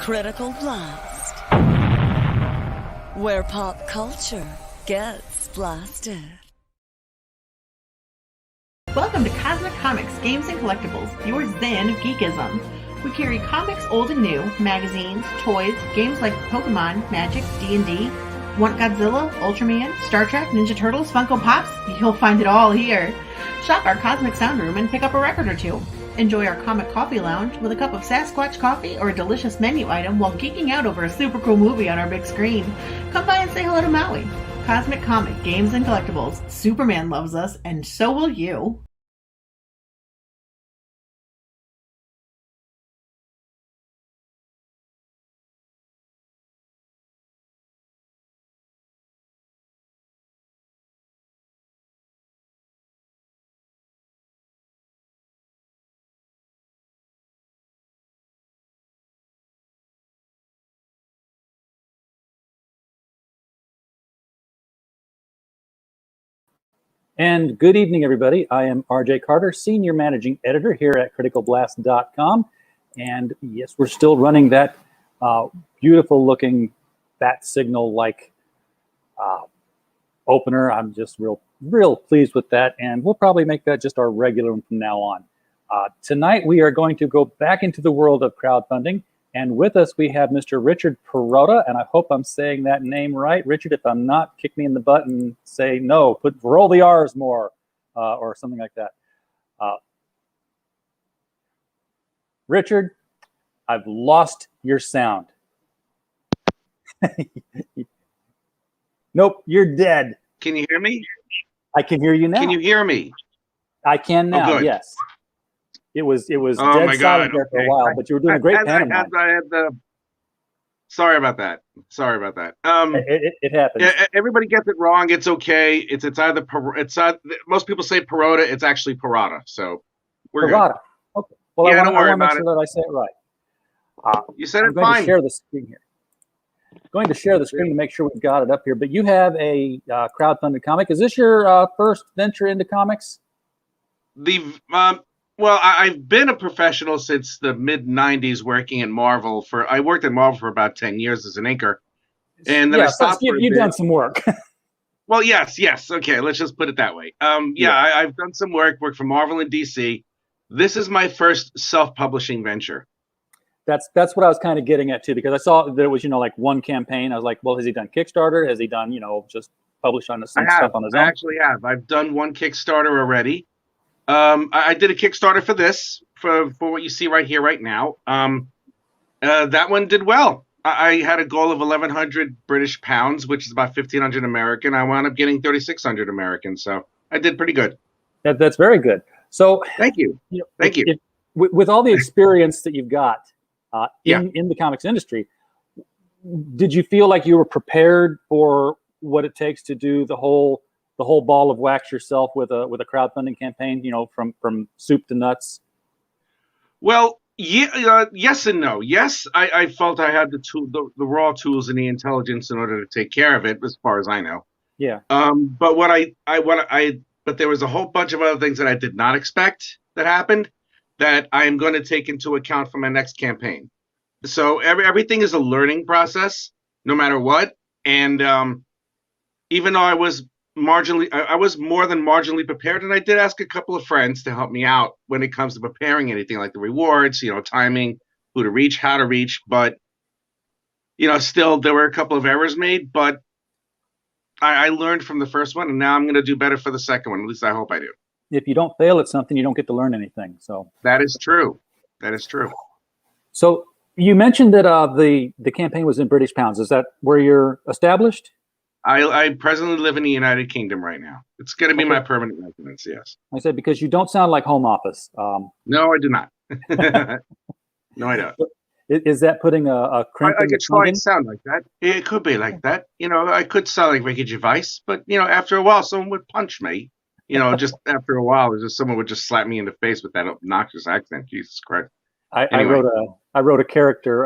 Critical Blast, where pop culture gets blasted. Welcome to Cosmic Comics, Games and Collectibles, your zen of geekism. We carry comics old and new, magazines, toys, games like Pokemon, Magic, D&D. Want Godzilla, Ultraman, Star Trek, Ninja Turtles, Funko Pops? You'll find it all here. Shop our Cosmic Sound Room and pick up a record or two. Enjoy our Comic Coffee Lounge with a cup of Sasquatch coffee or a delicious menu item while geeking out over a super cool movie on our big screen. Come by and say hello to Maui. Cosmic Comic, Games and Collectibles. Superman loves us, and so will you. And good evening, everybody. I am RJ Carter, Senior Managing Editor here at CriticalBlast.com. And yes, we're still running that beautiful-looking bat signal-like opener. I'm just real pleased with that, and we'll probably make that just our regular one from now on. Tonight, we are going to go back into the world of crowdfunding, and with us, we have Mr. Richard Perrotta, and I hope I'm saying that name right. Richard, if I'm not, kick me in the butt and say no, roll the R's more, or something like that. Richard, I've lost your sound. Nope, you're dead. Can you hear me? I can hear you now. Can you hear me? I can now, good. Yes. It was Oh dead my silent God, there for a okay. while, but you were doing a great pantomime. Sorry about that. It happens. Yeah, everybody gets it wrong. It's okay. It's either most people say Perrotta. It's actually Perrotta. So we're Perrotta. good. Okay. Well, Yeah, I don't want worry to make about sure that I say it right. You said I'm it going fine. to share the screen here. Going to share the screen to make sure we've got it up here. But you have a crowdfunded comic. Is this your first venture into comics? Well, I've been a professional since the mid '90s, working in Marvel. I worked at Marvel for about 10 years as an inker, and then I stopped. You've done some work. Well, yes. Okay, let's just put it that way. I've done some worked for Marvel and DC. This is my first self-publishing venture. That's what I was kind of getting at too, because I saw that it was like one campaign. I was like, well, has he done Kickstarter? Has he done just published on some stuff on his own? I actually have. I've done one Kickstarter already. I did a Kickstarter for this for what you see right here right now. That one did well. I had a goal of 1,100 British pounds, which is about 1,500 American. I wound up getting 3,600 American, so I did pretty good. That's very good. So thank you. Thank you. With all the experience that you've got in the comics industry, did you feel like you were prepared for what it takes to do the whole ball of wax yourself with a crowdfunding campaign? From soup to nuts. Well, yes and no. Yes, I felt I had the raw tools and the intelligence in order to take care of it, as far as I know. Yeah. But there was a whole bunch of other things that I did not expect that happened that I am going to take into account for my next campaign. So everything is a learning process, no matter what. And even though I was more than marginally prepared, and I did ask a couple of friends to help me out when it comes to preparing anything like the rewards, timing, who to reach, how to reach. But still there were a couple of errors made, but I learned from the first one, and now I'm going to do better for the second one. At least I hope I do. If you don't fail at something, you don't get to learn anything. So that is true. That is true. So you mentioned that the campaign was in British pounds. Is that where you're established? I presently live in the United Kingdom right now. It's going to be my permanent residence, yes. I said because you don't sound like Home Office. No, I do not. No, I don't. Is that putting a crimp in I could try and sound like that. It could be like that. I could sound like Ricky Gervais, but, after a while, someone would punch me. Just after a while, someone would just slap me in the face with that obnoxious accent. Jesus Christ. Anyway. I wrote a character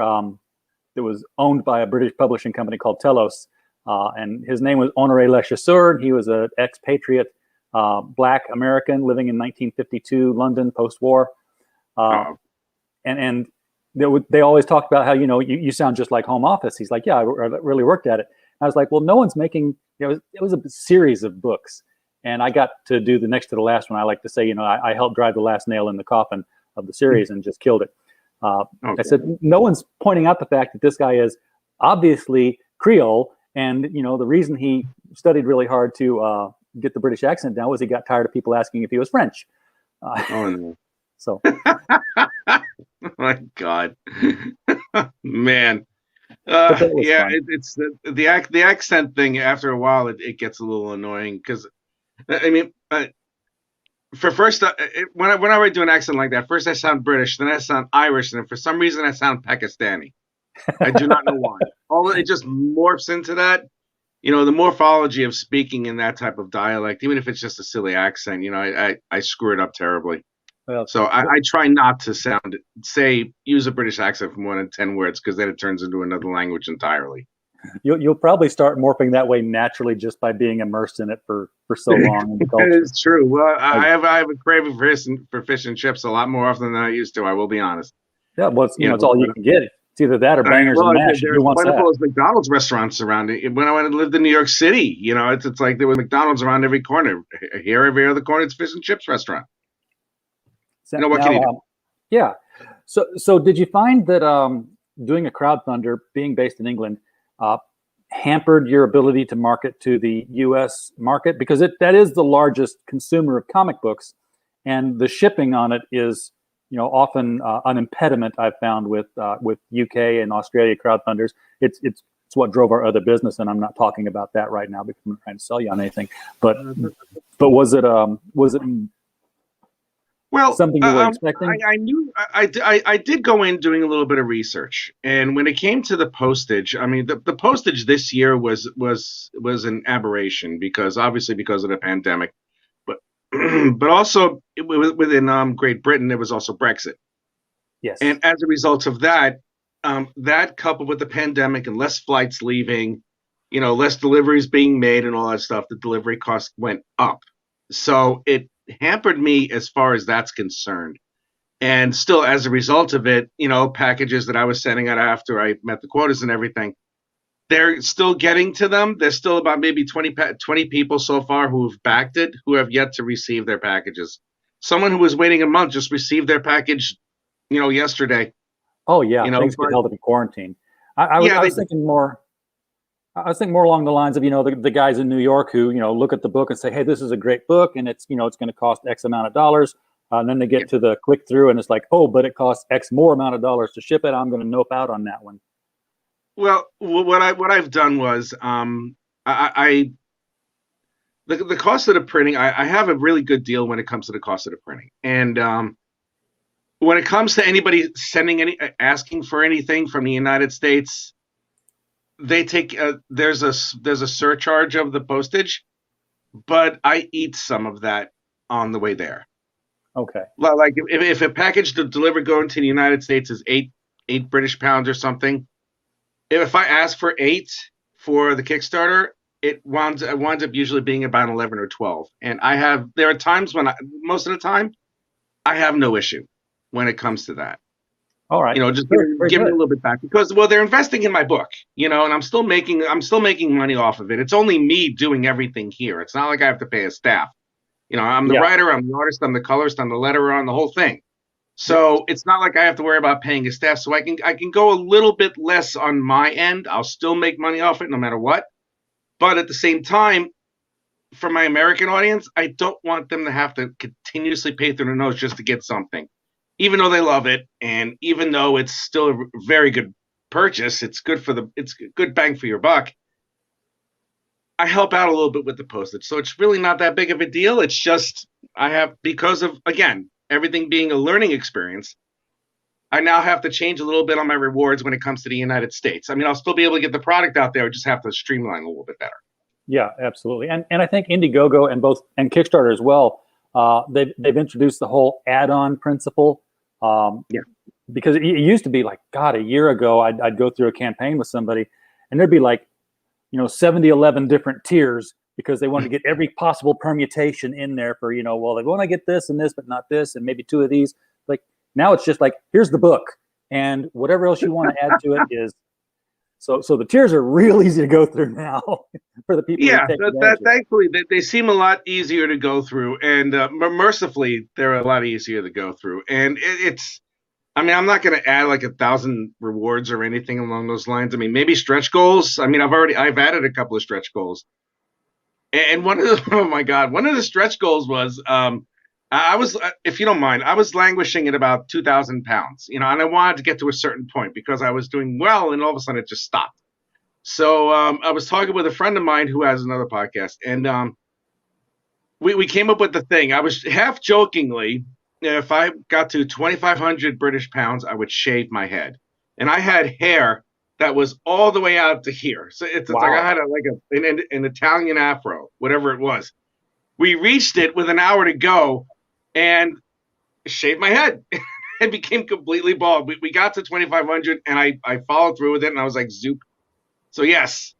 that was owned by a British publishing company called Telos. And his name was Honoré Le Chasseur. He was an expatriate Black American living in 1952 London post-war. And they always talk about how, you sound just like Home Office. He's like, yeah, I really worked at it. I was like, well, no one's making, it was a series of books. And I got to do the next to the last one. I like to say, I helped drive the last nail in the coffin of the series and just killed it. Okay. I said, no one's pointing out the fact that this guy is obviously Creole. And, the reason he studied really hard to get the British accent down was he got tired of people asking if he was French. Oh, no. So. Oh, my God. Man. Yeah, it's the accent thing. After a while, it gets a little annoying because, I mean, whenever I do an accent like that, first I sound British, then I sound Irish, and for some reason I sound Pakistani. I do not know why. It just morphs into that. The morphology of speaking in that type of dialect, even if it's just a silly accent, I screw it up terribly. Well, so I try not to use a British accent for more than 10 words, because then it turns into another language entirely. You'll probably start morphing that way naturally just by being immersed in it for so long in the culture. That is true. Well, I have a craving for fish and chips a lot more often than I used to. I will be honest. Yeah, well, it's all you can get. It's either that or bangers and mash. There's plentiful of McDonald's restaurants around it. When I lived in New York City, it's like there were McDonald's around every corner. Here, every other corner, it's fish and chips restaurant. What can you do? Yeah. So did you find that doing a crowdfunder, being based in England, hampered your ability to market to the U.S. market? Because that is the largest consumer of comic books, and the shipping on it is, often an impediment I've found with UK and Australia crowdfunders. It's what drove our other business, and I'm not talking about that right now because I'm not trying to sell you on anything. But was it well, something you were expecting? I did go in doing a little bit of research, and when it came to the postage, I mean, the postage this year was an aberration because of the pandemic, but also within Great Britain there was also Brexit. Yes, and as a result of that, that coupled with the pandemic and less flights leaving, less deliveries being made and all that stuff, the delivery cost went up. So it hampered me as far as that's concerned. And still, as a result of it, packages that I was sending out after I met the quotas and everything, they're still getting to them. There's still about maybe 20 people so far who have backed it, who have yet to receive their packages. Someone who was waiting a month just received their package, yesterday. Oh yeah, things get held up in quarantine. I was thinking more. I was thinking more along the lines of, the guys in New York who, look at the book and say, hey, this is a great book and it's, it's going to cost X amount of dollars. And then they get to the click through and it's like, oh, but it costs X more amount of dollars to ship it. I'm going to nope out on that one. Well, what I've done was the cost of the printing, I have a really good deal when it comes to the cost of the printing. And when it comes to anybody asking for anything from the United States, they take there's a surcharge of the postage, but I eat some of that on the way there. Okay. Like if a package to deliver going to the United States is eight British pounds or something, if I ask for 8 for the Kickstarter, it winds up usually being about 11 or 12. And there are times when most of the time I have no issue when it comes to that. All right. Just give me a little bit back because, they're investing in my book, and I'm still making money off of it. It's only me doing everything here. It's not like I have to pay a staff. I'm the writer, I'm the artist, I'm the colorist, I'm the letterer, on the whole thing. So it's not like I have to worry about paying a staff. So I can go a little bit less on my end. I'll still make money off it no matter what. But at the same time, for my American audience, I don't want them to have to continuously pay through the nose just to get something. Even though they love it, and even though it's still a very good purchase, it's good bang for your buck. I help out a little bit with the postage, so it's really not that big of a deal. It's just because of, again, everything being a learning experience, I now have to change a little bit on my rewards when it comes to the United States. I mean, I'll still be able to get the product out there. I just have to streamline a little bit better. Yeah, absolutely. And I think Indiegogo and Kickstarter as well, they've introduced the whole add-on principle. Because it used to be like, God, a year ago, I'd go through a campaign with somebody and there'd be like, 11 different tiers because they want to get every possible permutation in there for, well, they want to get this and this, but not this, and maybe 2 of these. Like now it's just like, here's the book and whatever else you want to add to it is. So the tiers are real easy to go through now for the people Yeah, who take advantage of it. thankfully they seem a lot easier to go through, and mercifully they're a lot easier to go through. And it's, I mean, I'm not going to add like 1,000 rewards or anything along those lines. I mean, maybe stretch goals. I mean, I've added a couple of stretch goals, and one of the, oh my god, one of the stretch goals was I was, if you don't mind, I was languishing at about 2,000 pounds, and I wanted to get to a certain point because I was doing well, and all of a sudden it just stopped. So I was talking with a friend of mine who has another podcast, and we came up with the thing. I was half jokingly, if I got to 2,500 British pounds, I would shave my head, and I had hair that was all the way out to here. So it's like I had an Italian afro, whatever it was. We reached it with an hour to go, and shaved my head. It became completely bald. We got to 2,500, and I followed through with it, and I was like, zoop. So yes,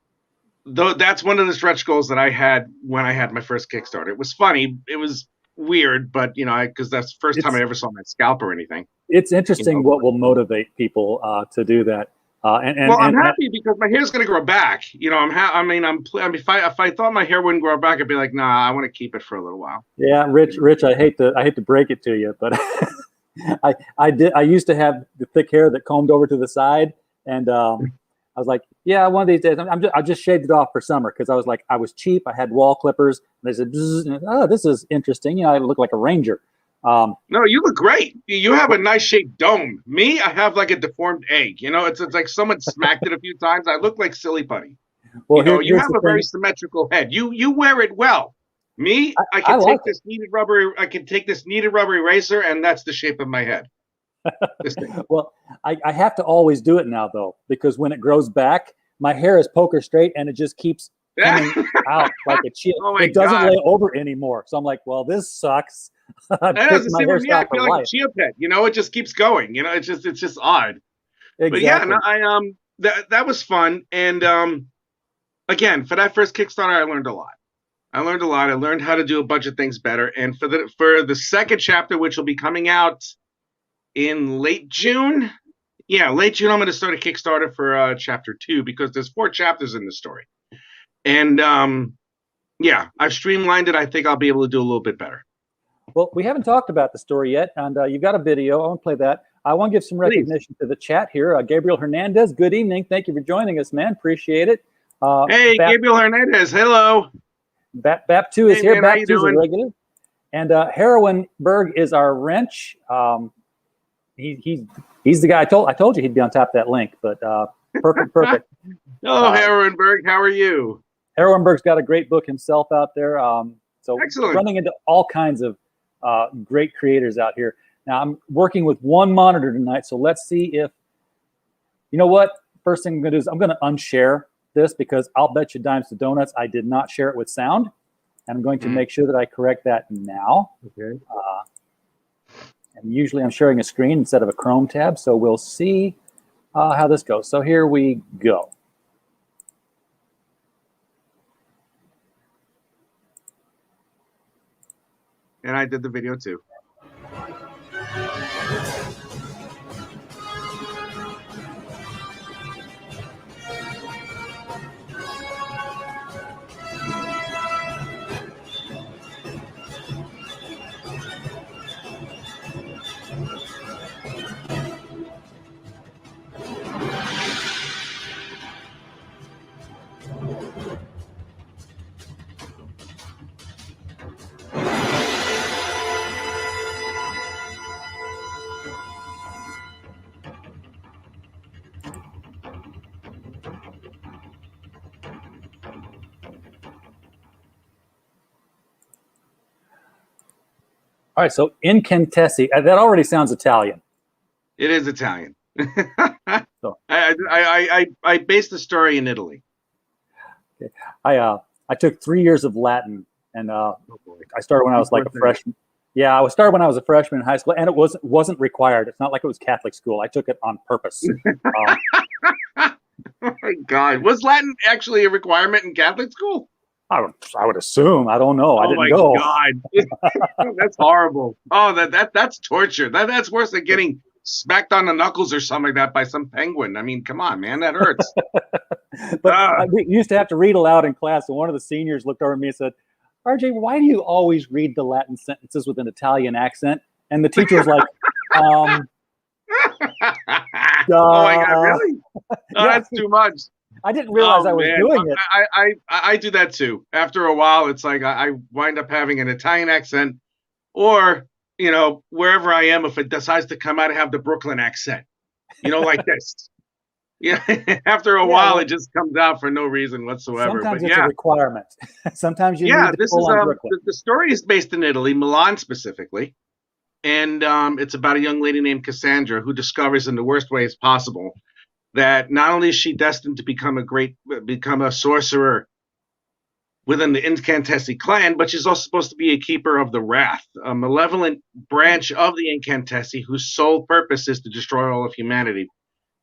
that's one of the stretch goals that I had when I had my first Kickstarter. It was funny. It was weird, but because that's the first time I ever saw my scalp or anything. It's interesting what will motivate people to do that. I'm happy because my hair's going to grow back. If I thought my hair wouldn't grow back, I'd be like, nah, I want to keep it for a little while. Yeah, Rich, I hate to break it to you, but I used to have the thick hair that combed over to the side, and I was like, yeah, one of these days I just shaved it off for summer because I was like, I was cheap. I had wall clippers. And they said, oh, this is interesting. I look like a ranger. No, you look great. You have a nice shaped dome. Me, I have like a deformed egg. It's like someone smacked it a few times. I look like Silly Putty. Well, you have a very symmetrical head. You wear it well. Me, I can take this kneaded rubber eraser, and that's the shape of my head. Well, I have to always do it now though, because when it grows back, my hair is poker straight and it just keeps coming out like a chia. It doesn't lay over anymore. So I'm like, well, this sucks. I feel like a chia pet. It just keeps going. It's just odd. Exactly. But yeah, no, that was fun. And again, for that first Kickstarter, I learned a lot. I learned how to do a bunch of things better. And for the second chapter, which will be coming out in late June. Yeah, late June, I'm going to start a Kickstarter for chapter 2 because there's 4 chapters in the story. And yeah, I've streamlined it. I think I'll be able to do a little bit better. Well, we haven't talked about the story yet, and you've got a video. I want to play that. I want to give some recognition to the chat here. Gabriel Hernandez, good evening. Thank you for joining us, man. Appreciate it. Hey, Gabriel Hernandez. Hello. Bap2 is here. Bap2 is a regular. And Heroinberg is our wrench. He's the guy I told you he'd be on top of that link, but perfect. Oh, Heroinberg, how are you? Heroinberg's got a great book himself out there. So excellent. Running into all kinds of great creators out here. Now I'm working with one monitor tonight, so let's see if, you know what? First thing I'm gonna do is I'm gonna unshare this because I'll bet you dimes to donuts I did not share it with sound, and I'm going to make sure that I correct that now. Okay. And usually I'm sharing a screen instead of a Chrome tab, so we'll see how this goes. So here we go. And I did the video too. All right, so Incantessi. That already sounds Italian. It is Italian. So. I based the story in Italy. Okay. I took 3 years of Latin, and I started when I was like a freshman. Yeah, I started when I was a freshman in high school, and it wasn't required. It's not like it was Catholic school. I took it on purpose. Oh my God, was Latin actually a requirement in Catholic school? I would assume. I don't know. I didn't go. Oh my God, that's horrible. Oh, that's torture. That's worse than getting smacked on the knuckles or something like that by some penguin. I mean, come on, man, that hurts. But we used to have to read aloud in class, and one of the seniors looked over at me and said, RJ, why do you always read the Latin sentences with an Italian accent? And the teacher was like, Oh my God, really? Oh, Yeah. that's too much. I didn't realize I was man. doing it. I do that too. After a while, it's like I wind up having an Italian accent, or wherever I am, if it decides to come out, I have the Brooklyn accent, like this. Yeah, after a while, it just comes out for no reason whatsoever. Sometimes but it's a requirement. Sometimes you need to this pull is on Brooklyn. the story is based in Italy, Milan specifically, and it's about a young lady named Cassandra who discovers in the worst ways possible that not only is she destined to become a sorcerer within the Incantesse clan, but she's also supposed to be a keeper of the Wrath, a malevolent branch of the Incantesse whose sole purpose is to destroy all of humanity.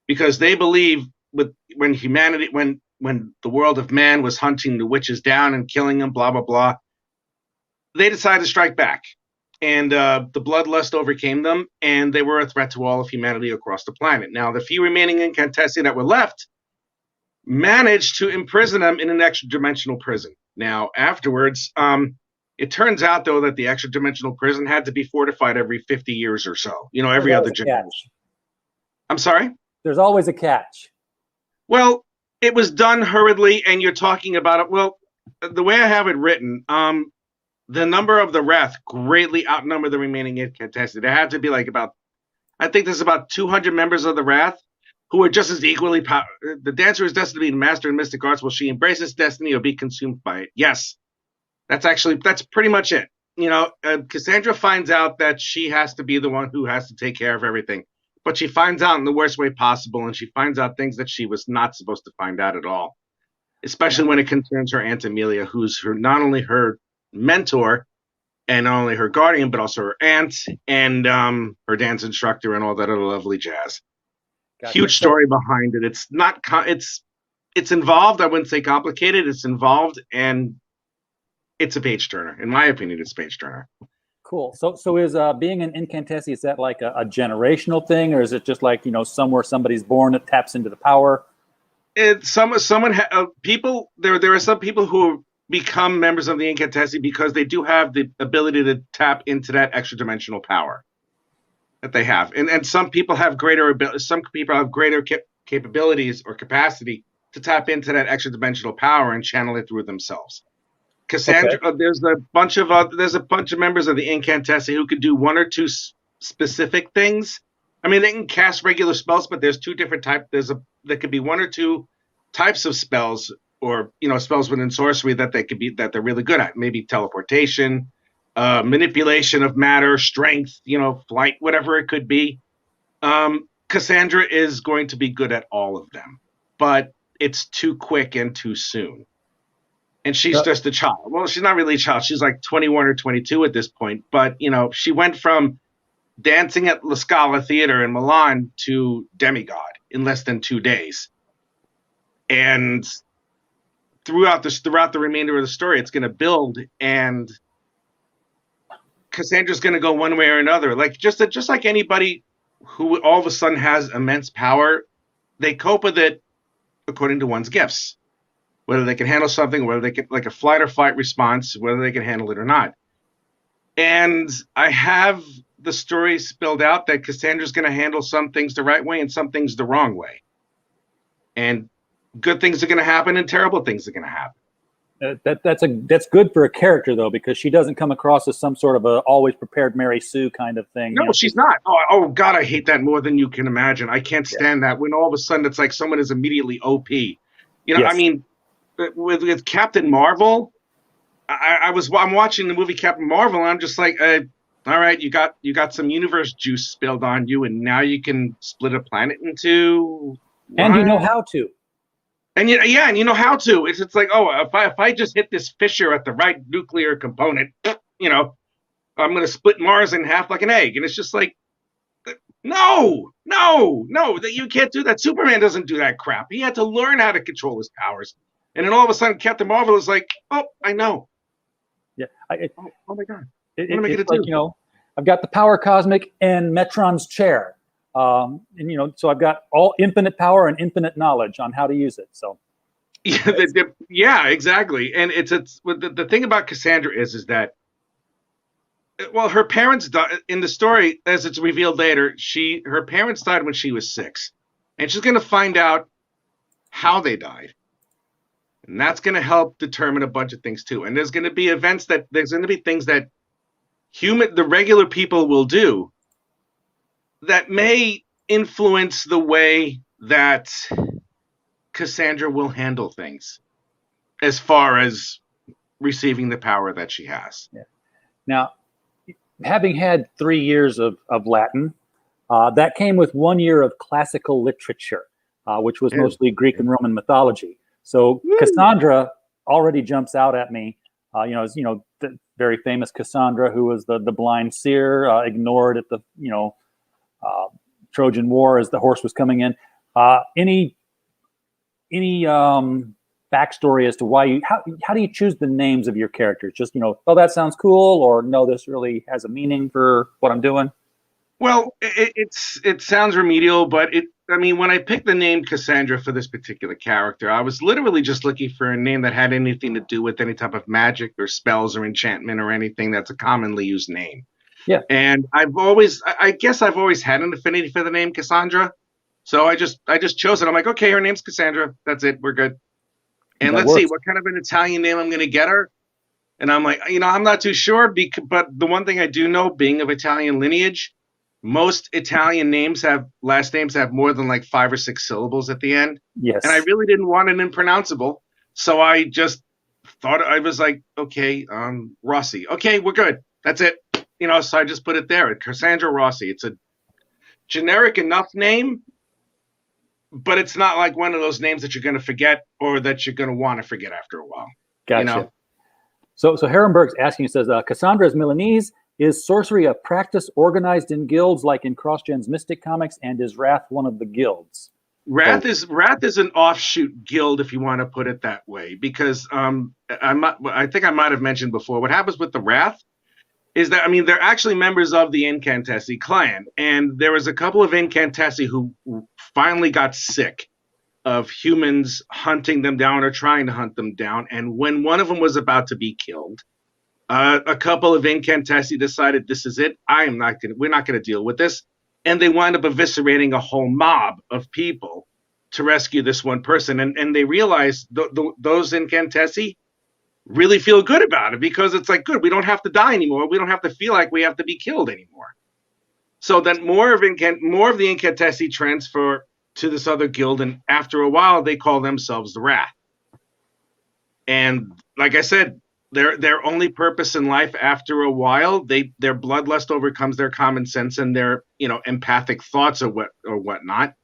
Because they believe when the world of man was hunting the witches down and killing them, blah, blah, blah, they decided to strike back. And the bloodlust overcame them, and they were a threat to all of humanity across the planet. Now, the few remaining Incantessi that were left managed to imprison them in an extra-dimensional prison. Now, afterwards, it turns out, though, that the extra-dimensional prison had to be fortified every 50 years or so, every other generation. I'm sorry? There's always a catch. Well, it was done hurriedly, and you're talking about it. Well, the way I have it written, the number of the Wrath greatly outnumber the remaining Incantessi. There had to be I think there's about 200 members of the Wrath who are just as equally powerful. The dancer is destined to be the master in mystic arts. Will she embrace this destiny or be consumed by it? Yes. That's pretty much it. Cassandra finds out that she has to be the one who has to take care of everything. But she finds out in the worst way possible, and she finds out things that she was not supposed to find out at all, especially when it concerns her Aunt Amelia, who's not only her mentor and not only her guardian, but also her aunt and her dance instructor and all that other lovely jazz. Gotcha. Huge story behind it. It's not. It's involved. I wouldn't say complicated. It's involved, and it's a page turner. In my opinion, it's a page turner. Cool. So is being an Incantessi, is that like a generational thing, or is it just like somewhere somebody's born that taps into the power? People. There are some people who become members of the Incantessi because they do have the ability to tap into that extra dimensional power that they have, and some people have greater capabilities or capacity to tap into that extra dimensional power and channel it through themselves. Cassandra, okay. There's a bunch of members of the Incantessi who could do one or two specific things. I mean, they can cast regular spells, but there's two different types. There could be one or two types of spells, or spells within sorcery that they're really good at. Maybe teleportation, manipulation of matter, strength, flight, whatever it could be. Cassandra is going to be good at all of them, but it's too quick and too soon. And she's just a child. Well, she's not really a child. She's like 21 or 22 at this point. But, she went from dancing at La Scala Theater in Milan to demigod in less than 2 days. And throughout the remainder of the story, it's going to build. And Cassandra's going to go one way or another. Like just like anybody who all of a sudden has immense power, they cope with it according to one's gifts. Whether they can handle something, whether they can, like a flight or fight response, whether they can handle it or not. And I have the story spelled out that Cassandra's going to handle some things the right way and some things the wrong way. And good things are going to happen and terrible things are going to happen. That's good for a character, though, because she doesn't come across as some sort of a always prepared Mary Sue kind of thing. No, she's not. Oh, God, I hate that more than you can imagine. I can't stand that when all of a sudden it's like someone is immediately OP. Yes. I mean, with Captain Marvel, I'm watching the movie Captain Marvel, and I'm just like, all right, you got some universe juice spilled on you, and now you can split a planet into one? And you know how to. And and you know how to. It's like, if I just hit this fissure at the right nuclear component, I'm going to split Mars in half like an egg, and it's just like, no, that you can't do that. Superman doesn't do that crap. He had to learn how to control his powers. And then all of a sudden, Captain Marvel is like, "Oh, I know." Yeah. Oh my God. What am I going to do? I've got the power cosmic in Metron's chair. And so I've got all infinite power and infinite knowledge on how to use it. So Yeah, yeah, exactly. And the thing about Cassandra is that, well, her parents died in the story, as it's revealed later. Her parents died when she was 6, and she's going to find out how they died, and that's going to help determine a bunch of things too. And there's going to be things that the regular people will do that may influence the way that Cassandra will handle things as far as receiving the power that she has. Yeah. Now, having had 3 years of Latin, that came with 1 year of classical literature, which was mostly Greek and Roman mythology. So Cassandra already jumps out at me. The very famous Cassandra, who was the blind seer, ignored at the Trojan War as the horse was coming in. Any backstory as to why how do you choose the names of your characters? Just oh, that sounds cool, or no, this really has a meaning for what I'm doing. Well, it sounds remedial, but when I picked the name Cassandra for this particular character, I was literally just looking for a name that had anything to do with any type of magic or spells or enchantment or anything that's a commonly used name. Yeah. And I guess I've always had an affinity for the name Cassandra. So I just chose it. I'm like, okay, her name's Cassandra. That's it. We're good. And let's see what kind of an Italian name I'm going to get her. And I'm like, I'm not too sure. But the one thing I do know, being of Italian lineage, most Italian last names have more than like 5 or 6 syllables at the end. Yes. And I really didn't want an impronounceable. So I just thought, I was like, okay, Rossi. Okay, we're good. That's it. So I just put it there. Cassandra Rossi. It's a generic enough name, but it's not like one of those names that you're going to forget or that you're going to want to forget after a while. Gotcha. So Herrenberg's asking, he says, Cassandra is Milanese. Is sorcery a practice organized in guilds like in CrossGen's Mystic Comics, and is Wrath one of the guilds? Wrath is an offshoot guild, if you want to put it that way, because I think I might have mentioned before, what happens with the Wrath is that, they're actually members of the Incantessi clan, and there was a couple of Incantessi who finally got sick of humans hunting them down or trying to hunt them down, and when one of them was about to be killed, a couple of Incantessi decided, this is it. We're not going to deal with this. And they wind up eviscerating a whole mob of people to rescue this one person. And they realize those Incantessi really feel good about it, because it's like, good, we don't have to die anymore. We don't have to feel like we have to be killed anymore. So then more of the Incantessi transfer to this other guild. And after a while, they call themselves the Wrath. And like I said, their only purpose in life after a while, their bloodlust overcomes their common sense and their empathic thoughts or whatnot,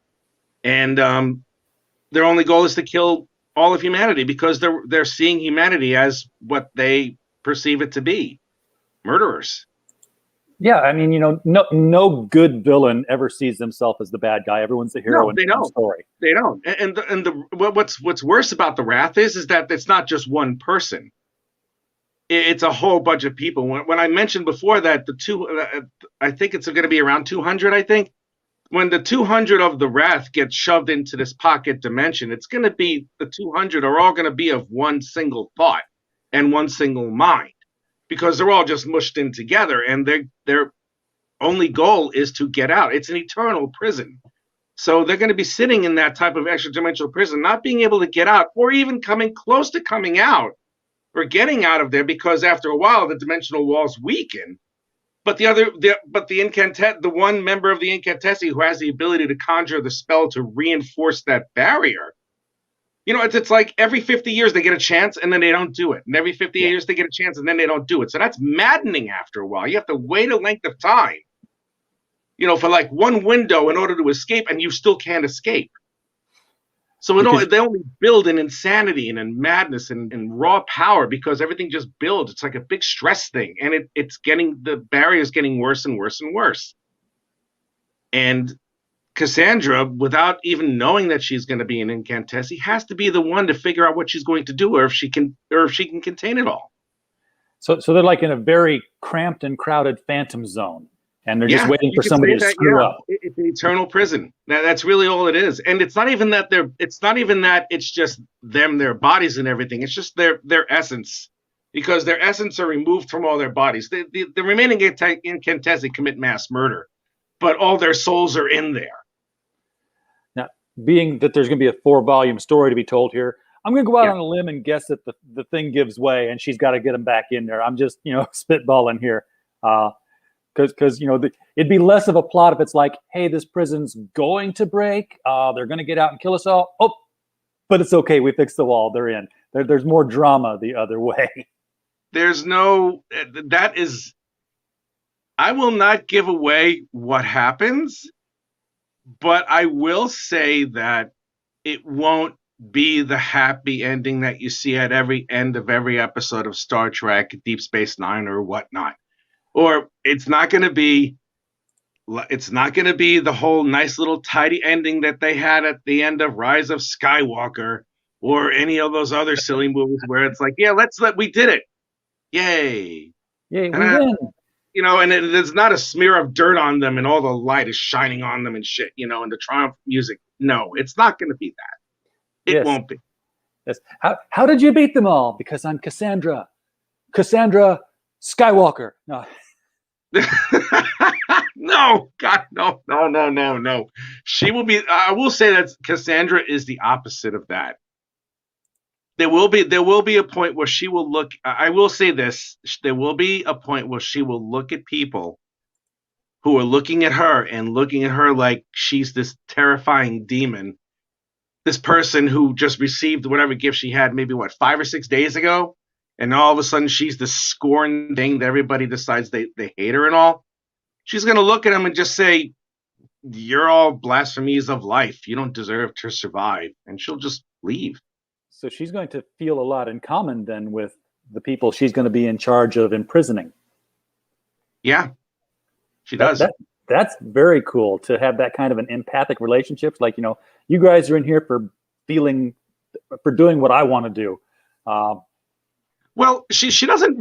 and their only goal is to kill all of humanity, because they're seeing humanity as what they perceive it to be, murderers. Yeah, no good villain ever sees themselves as the bad guy. Everyone's the hero in the story. They don't. And what's worse about the Wrath is that it's not just one person. It's a whole bunch of people. When I mentioned before that I think it's going to be around 200, I think. When the 200 of the Wrath get shoved into this pocket dimension, it's going to be, the 200 are all going to be of one single thought and one single mind, because they're all just mushed in together, and their only goal is to get out. It's an eternal prison. So they're going to be sitting in that type of extra dimensional prison, not being able to get out, or even coming close to coming out, or getting out of there, because after a while the dimensional walls weaken. But the one member of the Incantessi who has the ability to conjure the spell to reinforce that barrier, it's like every 50 years they get a chance and then they don't do it, and every 50 years they get a chance and then they don't do it. So that's maddening after a while. You have to wait a length of time, for like one window in order to escape, and you still can't escape. So they only build in insanity and in madness and raw power, because everything just builds. It's like a big stress thing, and the barrier is getting worse and worse and worse. And Cassandra, without even knowing that she's going to be an Incantessi, has to be the one to figure out what she's going to do, or if she can contain it all. So they're like in a very cramped and crowded phantom zone, and they're just Yeah, waiting you for could somebody say to that. screw Yeah, up. it's an eternal prison. That's really all it is. And it's not even that it's just them, their bodies and everything. It's just their essence, because their essence are removed from all their bodies. The remaining incantessi commit mass murder, but all their souls are in there. Now, being that there's going to be a 4-volume story to be told here, I'm going to go out Yeah. on a limb and guess that the thing gives way and she's got to get him back in there. I'm just, spitballing here. Because it'd be less of a plot if it's like, hey, this prison's going to break. They're going to get out and kill us all. Oh, but it's okay. We fixed the wall. They're in. There's more drama the other way. There's no, I will not give away what happens, but I will say that it won't be the happy ending that you see at every end of every episode of Star Trek, Deep Space Nine, or whatnot. Or it's not going to be the whole nice little tidy ending that they had at the end of Rise of Skywalker, or any of those other silly movies where it's like, yeah, we did it. Yay. Yay, And we win. there's not a smear of dirt on them and all the light is shining on them and shit, and the triumph music. No, it's not going to be that. It won't be. Yes. How did you beat them all? Because I'm Cassandra Skywalker. No. No, God, no. She will be. I will say that Cassandra is the opposite of that. There will be a point where she will look. I will say this: there will be a point where she will look at people who are looking at her like she's this terrifying demon. This person who just received whatever gift she had, maybe 5 or 6 days ago, and all of a sudden she's the scorn thing that everybody decides they hate her and all. She's going to look at him and just say, "You're all blasphemies of life. You don't deserve to survive," and she'll just leave. So she's going to feel a lot in common then with the people she's going to be in charge of imprisoning. Yeah, she does. That's very cool to have that kind of an empathic relationship. Like, you guys are in here for doing what I want to do. Well, she doesn't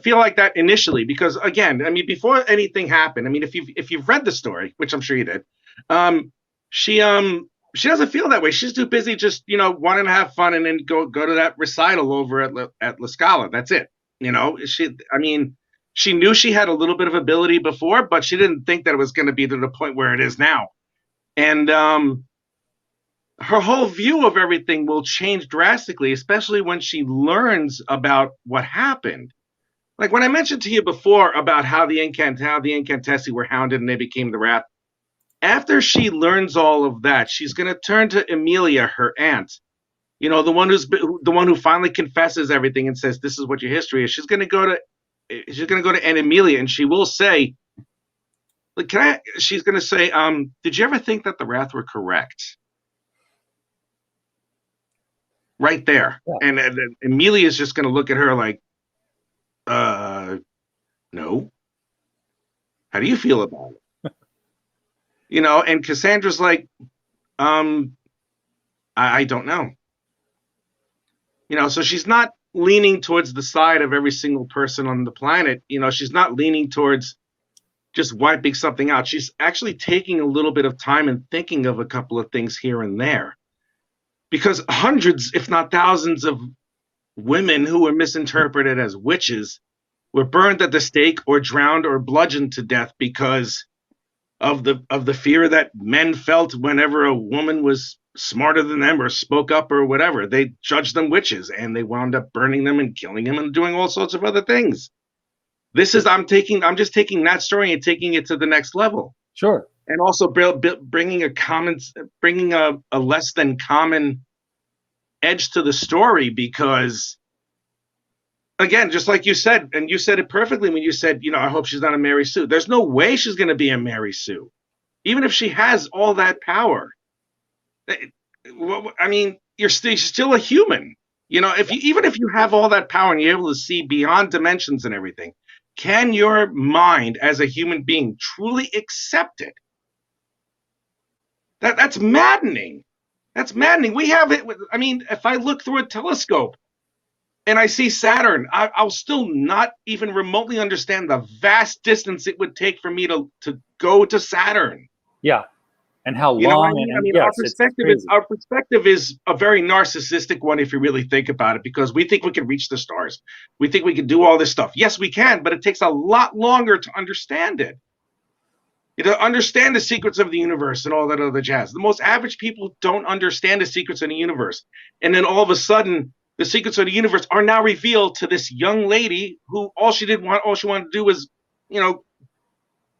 feel like that initially, because again, before anything happened, if you've read the story, which I'm sure you did, she doesn't feel that way. She's too busy just wanting to have fun and then go to that recital over at La Scala. That's it. She knew she had a little bit of ability before, but she didn't think that it was going to be to the point where it is now. And her whole view of everything will change drastically, especially when she learns about what happened. Like when I mentioned to you before about how the Incantessi were hounded and they became the Wrath. After she learns all of that, she's going to turn to Emilia, her aunt. The one who finally confesses everything and says, "This is what your history is." She's going to go to Aunt Emilia, and she will say, she's going to say, "Did you ever think that the Wrath were correct?" Right there. Yeah. And Emilia is just going to look at her like, no. How do you feel about it? And Cassandra's like, I don't know. So she's not leaning towards the side of every single person on the planet. She's not leaning towards just wiping something out. She's actually taking a little bit of time and thinking of a couple of things here and there. Because hundreds, if not thousands, of women who were misinterpreted as witches were burned at the stake or drowned or bludgeoned to death because of the fear that men felt whenever a woman was smarter than them or spoke up or whatever. They judged them witches, and they wound up burning them and killing them and doing all sorts of other things. I'm just taking that story and taking it to the next level. Sure. And also bringing a less than common edge to the story, because again, just like you said, and you said it perfectly when you said, I hope she's not a Mary Sue. There's no way she's going to be a Mary Sue, even if she has all that power. You're still a human. Even if you have all that power and you're able to see beyond dimensions and everything, can your mind as a human being truly accept it? That's maddening. That's maddening. We have it. If I look through a telescope, and I see Saturn, I'll still not even remotely understand the vast distance it would take for me to go to Saturn. Yeah. And how You know what I long, mean? I and mean, yes, it's crazy. our perspective is a very narcissistic one if you really think about it, because we think we can reach the stars. We think we can do all this stuff. Yes, we can, but it takes a lot longer to understand it. You know, understand the secrets of the universe and all that other jazz. The most average people don't understand the secrets of the universe. And then all of a sudden, the secrets of the universe are now revealed to this young lady who all she wanted to do was, you know,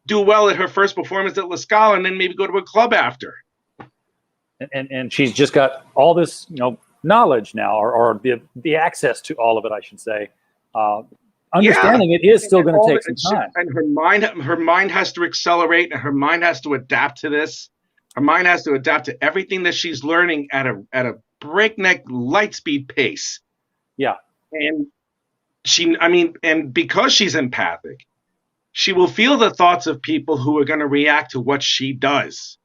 do well at her first performance at La Scala and then maybe go to a club after. And she's just got all this, knowledge now, or the access to all of it, I should say. Understanding it is still going to take some time. And her mind has to accelerate, and her mind has to adapt to this. Her mind has to adapt to everything that she's learning at a breakneck light speed pace. Yeah. And and because she's empathic, she will feel the thoughts of people who are going to react to what she does.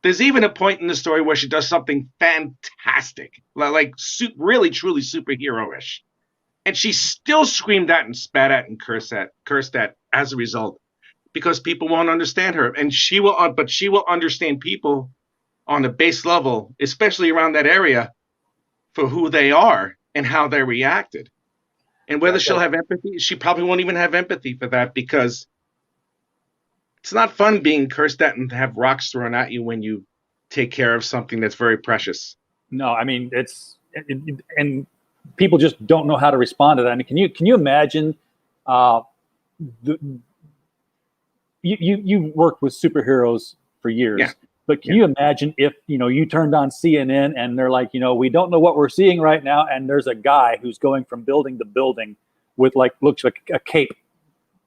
There's even a point in the story where she does something fantastic, like really, truly superhero-ish. And she's still screamed at and spat at and cursed at as a result, because people won't understand her. And she will understand people on a base level, especially around that area, for who they are and how they reacted. And whether she'll have empathy, she probably won't even have empathy for that, because it's not fun being cursed at and have rocks thrown at you when you take care of something that's very precious. No, I mean, and people just don't know how to respond to that. I mean, can you imagine? You worked with superheroes for years, yeah. But can you imagine if you turned on CNN and they're like, we don't know what we're seeing right now, and there's a guy who's going from building to building with looks like a cape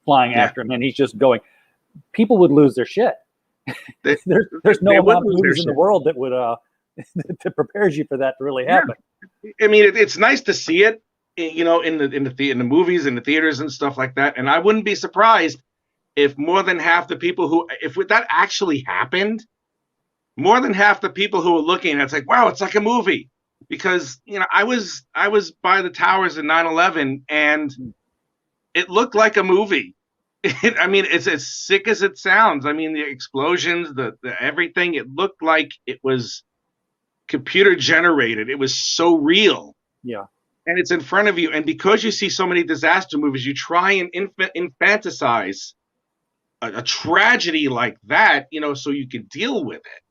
flying after him, and he's just going. People would lose their shit. There's no amount of movies in the world that would that prepares you for that to really happen. I mean, it's nice to see it, in the movies and the theaters and stuff like that. And I wouldn't be surprised if more than half the people if that actually happened, more than half the people who were looking at it's like, wow, it's like a movie. Because I was by the towers in 9/11, and it looked like a movie. I mean, it's as sick as it sounds. I mean, the explosions, the everything, it looked like it was computer generated. It was so real. Yeah. And it's in front of you. And because you see so many disaster movies, you try and infantilize a tragedy like that, so you can deal with it.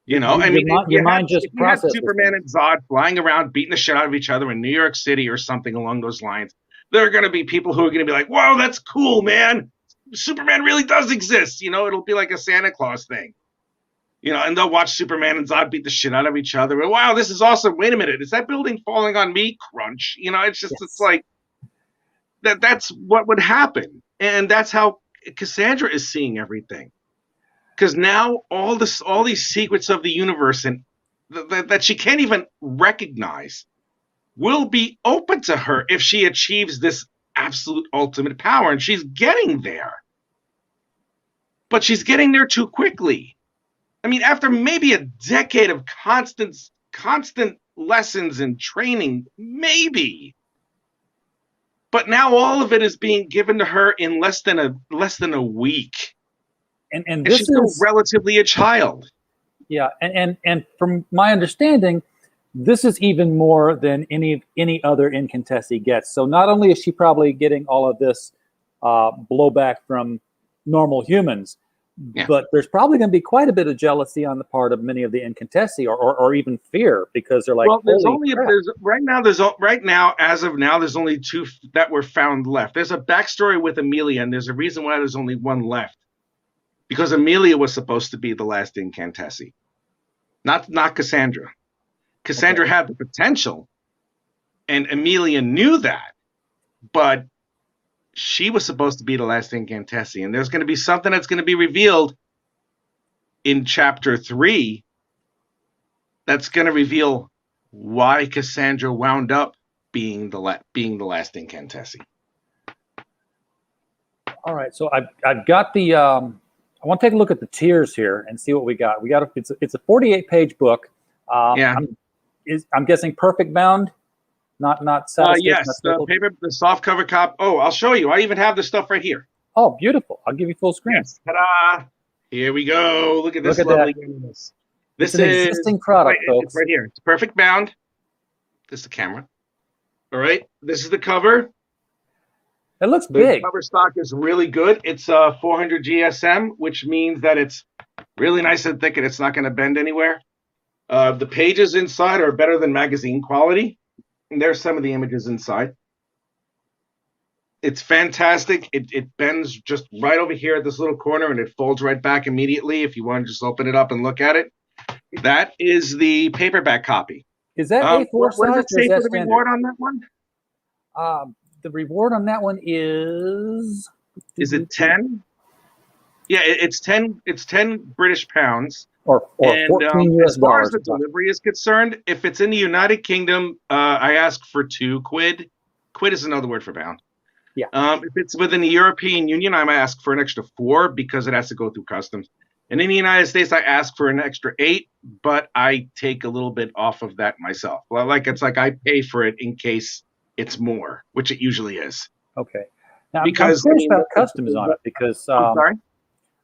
Your mind just processes. Superman and Zod flying around, beating the shit out of each other in New York City or something along those lines. There are going to be people who are going to be like, "Whoa, that's cool, man! Superman really does exist." It'll be like a Santa Claus thing. And they'll watch Superman and Zod beat the shit out of each other. And, wow, this is awesome. Wait a minute, is that building falling on me? Crunch. It's just It's like that's what would happen, and that's how Cassandra is seeing everything. Because now all these secrets of the universe and that she can't even recognize will be open to her if she achieves this absolute ultimate power. And she's getting there. But she's getting there too quickly. I mean, after maybe a decade of constant lessons and training, maybe. But now all of it is being given to her in less than a week. And this she's still relatively a child. Yeah, and from my understanding, this is even more than any other Incantesse gets. So not only is she probably getting all of this blowback from normal humans, but there's probably going to be quite a bit of jealousy on the part of many of the Incantesse, or even fear, because they're like, well, right now, as of now, there's only 2 that were found left. There's a backstory with Amelia, and there's a reason why there's only 1 left. Because Amelia was supposed to be the last Incantesse, not Cassandra. Cassandra had the potential, and Amelia knew that, but she was supposed to be the last Incantesse. And there's going to be something that's going to be revealed in chapter 3 that's going to reveal why Cassandra wound up being the last Incantesse. All right, so I've got the. I want to take a look at the tiers here and see what we got. It's a 48-page book. I'm guessing perfect bound. Not saddle stitch, not Yes, stapled? the soft cover cop. Oh, I'll show you. I even have the stuff right here. Oh, beautiful. I'll give you full screen. Yes. Ta-da! Here we go. Look at this Look at lovely that. goodness. It's This an is existing product, it's folks. right here. It's perfect bound. This is the camera. All right. This is the cover. It looks The big. cover stock is really good. It's 400 GSM, which means that it's really nice and thick and it's not going to bend anywhere. The pages inside are better than magazine quality. And there's some of the images inside. It's fantastic. It bends just right over here at this little corner and it folds right back immediately if you want to just open it up and look at it. That is the paperback copy. Is that A4 What size does or it say is for that the standard? reward on that one? The reward on that one is... Is it 10? Yeah, it's 10. It's 10 British pounds. Or 14 US as far as dollars. the delivery is concerned, if it's in the United Kingdom, I ask for 2 quid. Quid is another word for pound. Yeah. If it's within the European Union, I might ask for an extra 4 because it has to go through customs. And in the United States, I ask for an extra 8, but I take a little bit off of that myself. Well, it's like I pay for it in case it's more, which it usually is. Okay. Now, Because, I'm curious about customs on it because I'm sorry?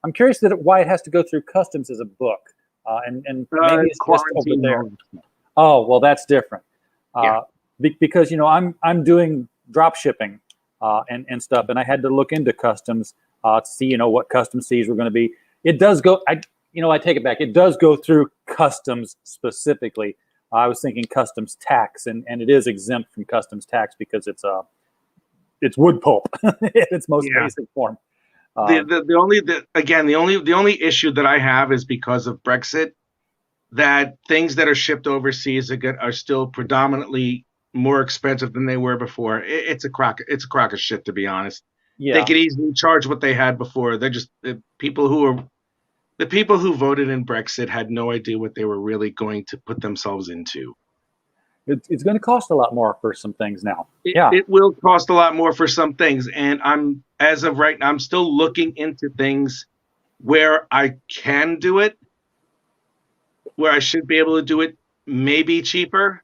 I'm curious why it has to go through customs as a book. And maybe it's just over there. Oh, well, that's different. Yeah. Because, I'm doing drop shipping and stuff, and I had to look into customs to see, what customs fees were going to be. It does go, I take it back. It does go through customs specifically. I was thinking customs tax, and it is exempt from customs tax because it's wood pulp in its most basic form. The only issue that I have is because of Brexit, that things that are shipped overseas are still predominantly more expensive than they were before. It's a crock of shit, to be honest. Yeah. They could easily charge what they had before. They're just the people who voted in Brexit had no idea what they were really going to put themselves into. It's going to cost a lot more for some things now. It will cost a lot more for some things, and as of right now, I'm still looking into things where I can do it, where I should be able to do it, maybe cheaper.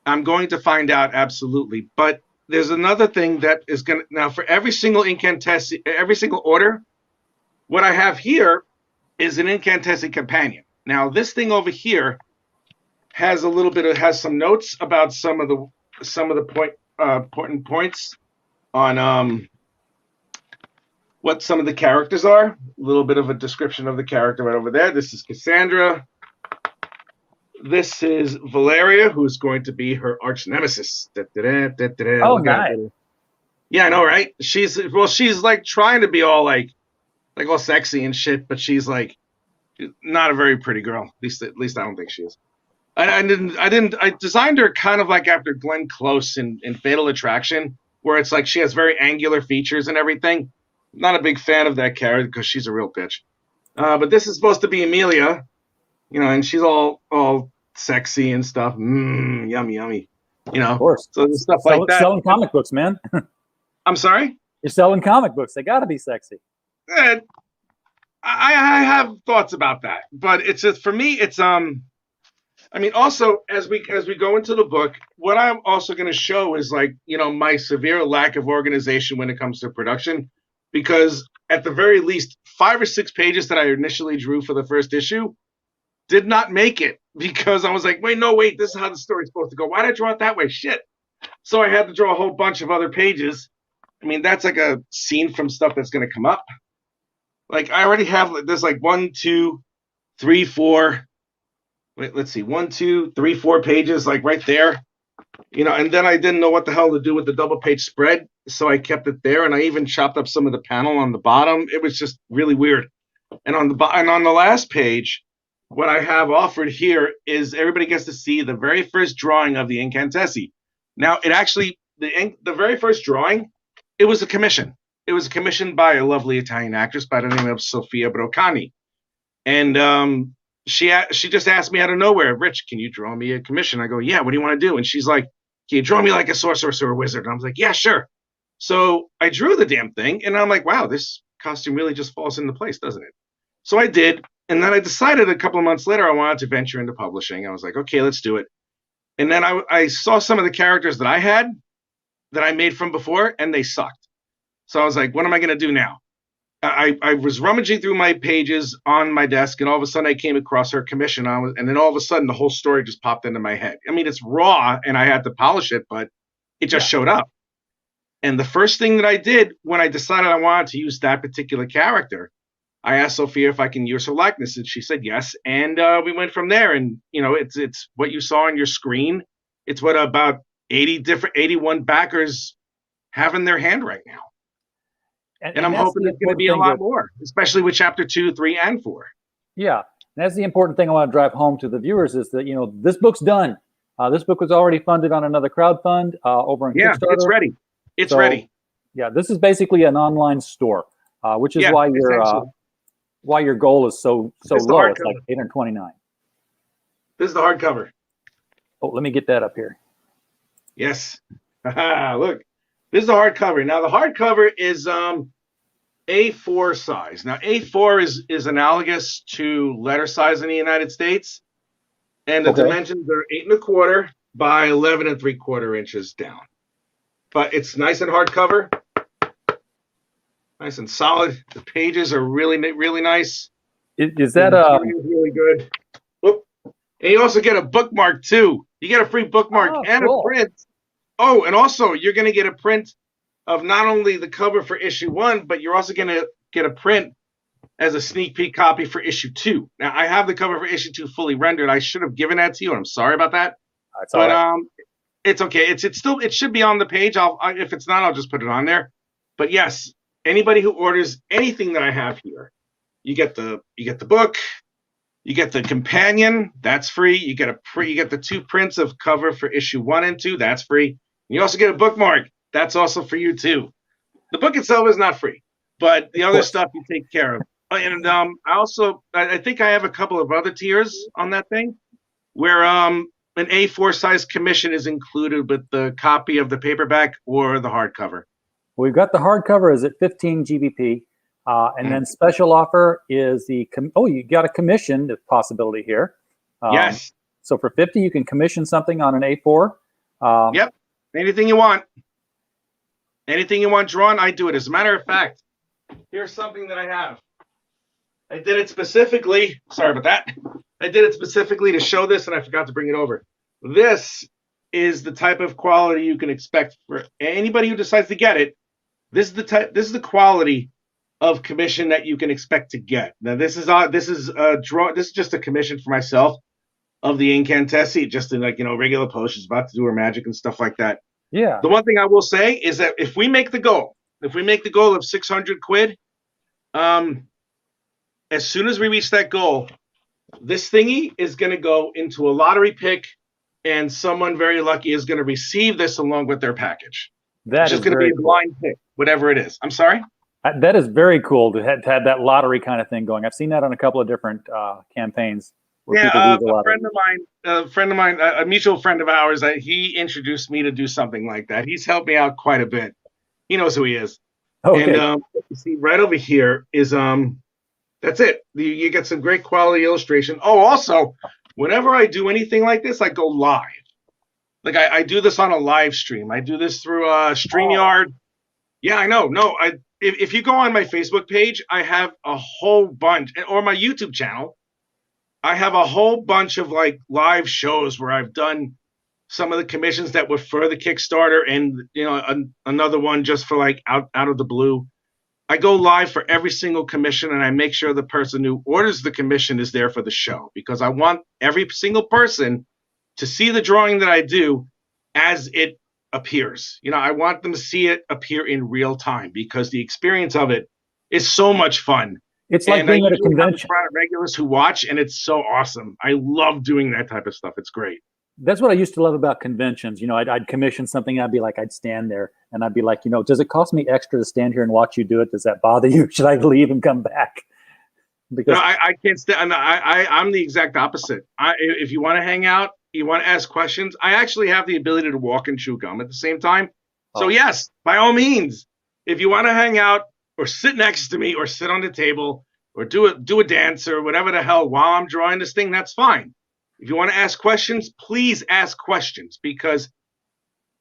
I'm going to find out absolutely, but there's another thing that is going to now for every single Incantesse, every single order. What I have here is an Incantesse companion. Now this thing over here has some notes about some of the important points on what some of the characters are. A little bit of a description of the character right over there. This is Cassandra. This is Valeria, who's going to be her arch nemesis. Oh, nice. Yeah, I know, right? She's like trying to be all like all sexy and shit, but she's like not a very pretty girl. At least I don't think she is. I designed her kind of like after Glenn Close in Fatal Attraction, where it's like she has very angular features and everything. Not a big fan of that character because she's a real bitch. But this is supposed to be Amelia, and she's all sexy and stuff. Yummy. Of course. So there's stuff like that. Selling comic books, man. I'm sorry? You're selling comic books. They got to be sexy. I have thoughts about that, but it's just for me. It's also as we go into the book, what I'm also going to show is my severe lack of organization when it comes to production, because at the very least 5 or 6 pages that I initially drew for the first issue did not make it because I was like, wait, this is how the story's supposed to go. Why did I draw it that way? Shit. So I had to draw a whole bunch of other pages. I mean, that's like a scene from stuff that's going to come up. Like I already have, there's 1, 2, 3, 4. Wait, let's see. 1, 2, 3, 4 pages, right there. And then I didn't know what the hell to do with the double page spread. So I kept it there. And I even chopped up some of the panel on the bottom. It was just really weird. And on the last page, what I have offered here is everybody gets to see the very first drawing of the Incantesse. Now, it actually, the very first drawing, it was a commission. It was commissioned by a lovely Italian actress by the name of Sophia Berkani. And she just asked me out of nowhere, Rich, can you draw me a commission? I go, yeah, what do you want to do? And she's like, can you draw me like a sorcerer or a wizard? And I was like, yeah, sure. So I drew the damn thing, and I'm like, wow, this costume really just falls into place, doesn't it? So I did. And then I decided a couple of months later I wanted to venture into publishing. I was like, okay, let's do it. And then I saw some of the characters that I had that I made from before, and they sucked. So I was like, what am I going to do now? I was rummaging through my pages on my desk, and all of a sudden I came across her commission. And then all of a sudden the whole story just popped into my head. I mean, it's raw, and I had to polish it, but it just showed up. And the first thing that I did when I decided I wanted to use that particular character, I asked Sophia if I can use her likeness, and she said yes. And we went from there. And it's what you saw on your screen. It's what about 81 backers have in their hand right now. And I'm hoping there's going to be a lot more, especially with chapter 2, 3, and 4. Yeah, and that's the important thing I want to drive home to the viewers is that this book's done. This book was already funded on another crowdfund over on Kickstarter. It's ready. It's ready. Yeah, this is basically an online store, which is why your goal is so low. It's like $829. This is the hardcover. Oh, let me get that up here. Yes. Look, this is the hardcover. Now the hardcover is A4 size. Now A4 is analogous to letter size in the United States, and the dimensions are 8 1/4 by 11 3/4 inches down. But it's nice and hardcover, nice and solid. The pages are really nice. Is that really good? Whoop. And you also get a bookmark too. You get a free bookmark and a print. Oh, and also you're going to get a print of not only the cover for issue 1, but you're also going to get a print as a sneak peek copy for issue 2. Now I have the cover for issue 2 fully rendered. I should have given that to you, and I'm sorry about that. That's all right. It's okay. It should be on the page. If it's not, I'll just put it on there. But yes, anybody who orders anything that I have here, you get the book, you get the companion, that's free. You get the 2 prints of cover for issue 1 and 2, that's free. You also get a bookmark, that's also for you too. The book itself is not free, but the other stuff you take care of. And I think I have a couple of other tiers on that thing where an A4 size commission is included with the copy of the paperback or the hardcover. We've got the hardcover is at 15 GBP, and then special offer is you got a commission possibility here. Yes. So for 50, you can commission something on an A4. Yep. Anything you want. Anything you want drawn, I do it. As a matter of fact, here's something that I have. I did it specifically. Sorry about that. I did it specifically to show this, and I forgot to bring it over. This is the type of quality you can expect for anybody who decides to get it. This is the quality of commission that you can expect to get. Now this is just a commission for myself of the Incantesse, just in regular post. She's about to do her magic and stuff like that. Yeah. The one thing I will say is that if we make the goal of 600 quid, as soon as we reach that goal, this thingy is going to go into a lottery pick, and someone very lucky is going to receive this along with their package. It's just going to be a blind pick, whatever it is. I'm sorry? That is very cool to have that lottery kind of thing going. I've seen that on a couple of different campaigns. Yeah, a friend of mine, a mutual friend of ours, he introduced me to do something like that. He's helped me out quite a bit. He knows who he is. Okay. And you see right over here is that's it. You get some great quality illustration. Oh, also, whenever I do anything like this, I go live. Like I do this on a live stream. I do this through StreamYard. Oh. Yeah, I know. No, if you go on my Facebook page, I have a whole bunch, or my YouTube channel. I have a whole bunch of live shows where I've done some of the commissions that were for the Kickstarter, and another one just for out of the blue. I go live for every single commission, and I make sure the person who orders the commission is there for the show, because I want every single person to see the drawing that I do as it appears. I want them to see it appear in real time, because the experience of it is so much fun. It's like being at a convention. Regulars who watch, and it's so awesome. I love doing that type of stuff. It's great. That's what I used to love about conventions. I'd commission something. I'd stand there and I'd be like, does it cost me extra to stand here and watch you do it? Does that bother you? Should I leave and come back? Because I can't stand. I'm the exact opposite. If you want to hang out, you want to ask questions, I actually have the ability to walk and chew gum at the same time. So yes, by all means, if you want to hang out or sit next to me or sit on the table or do a dance or whatever the hell while I'm drawing this thing, that's fine. If you want to ask questions, please ask questions because,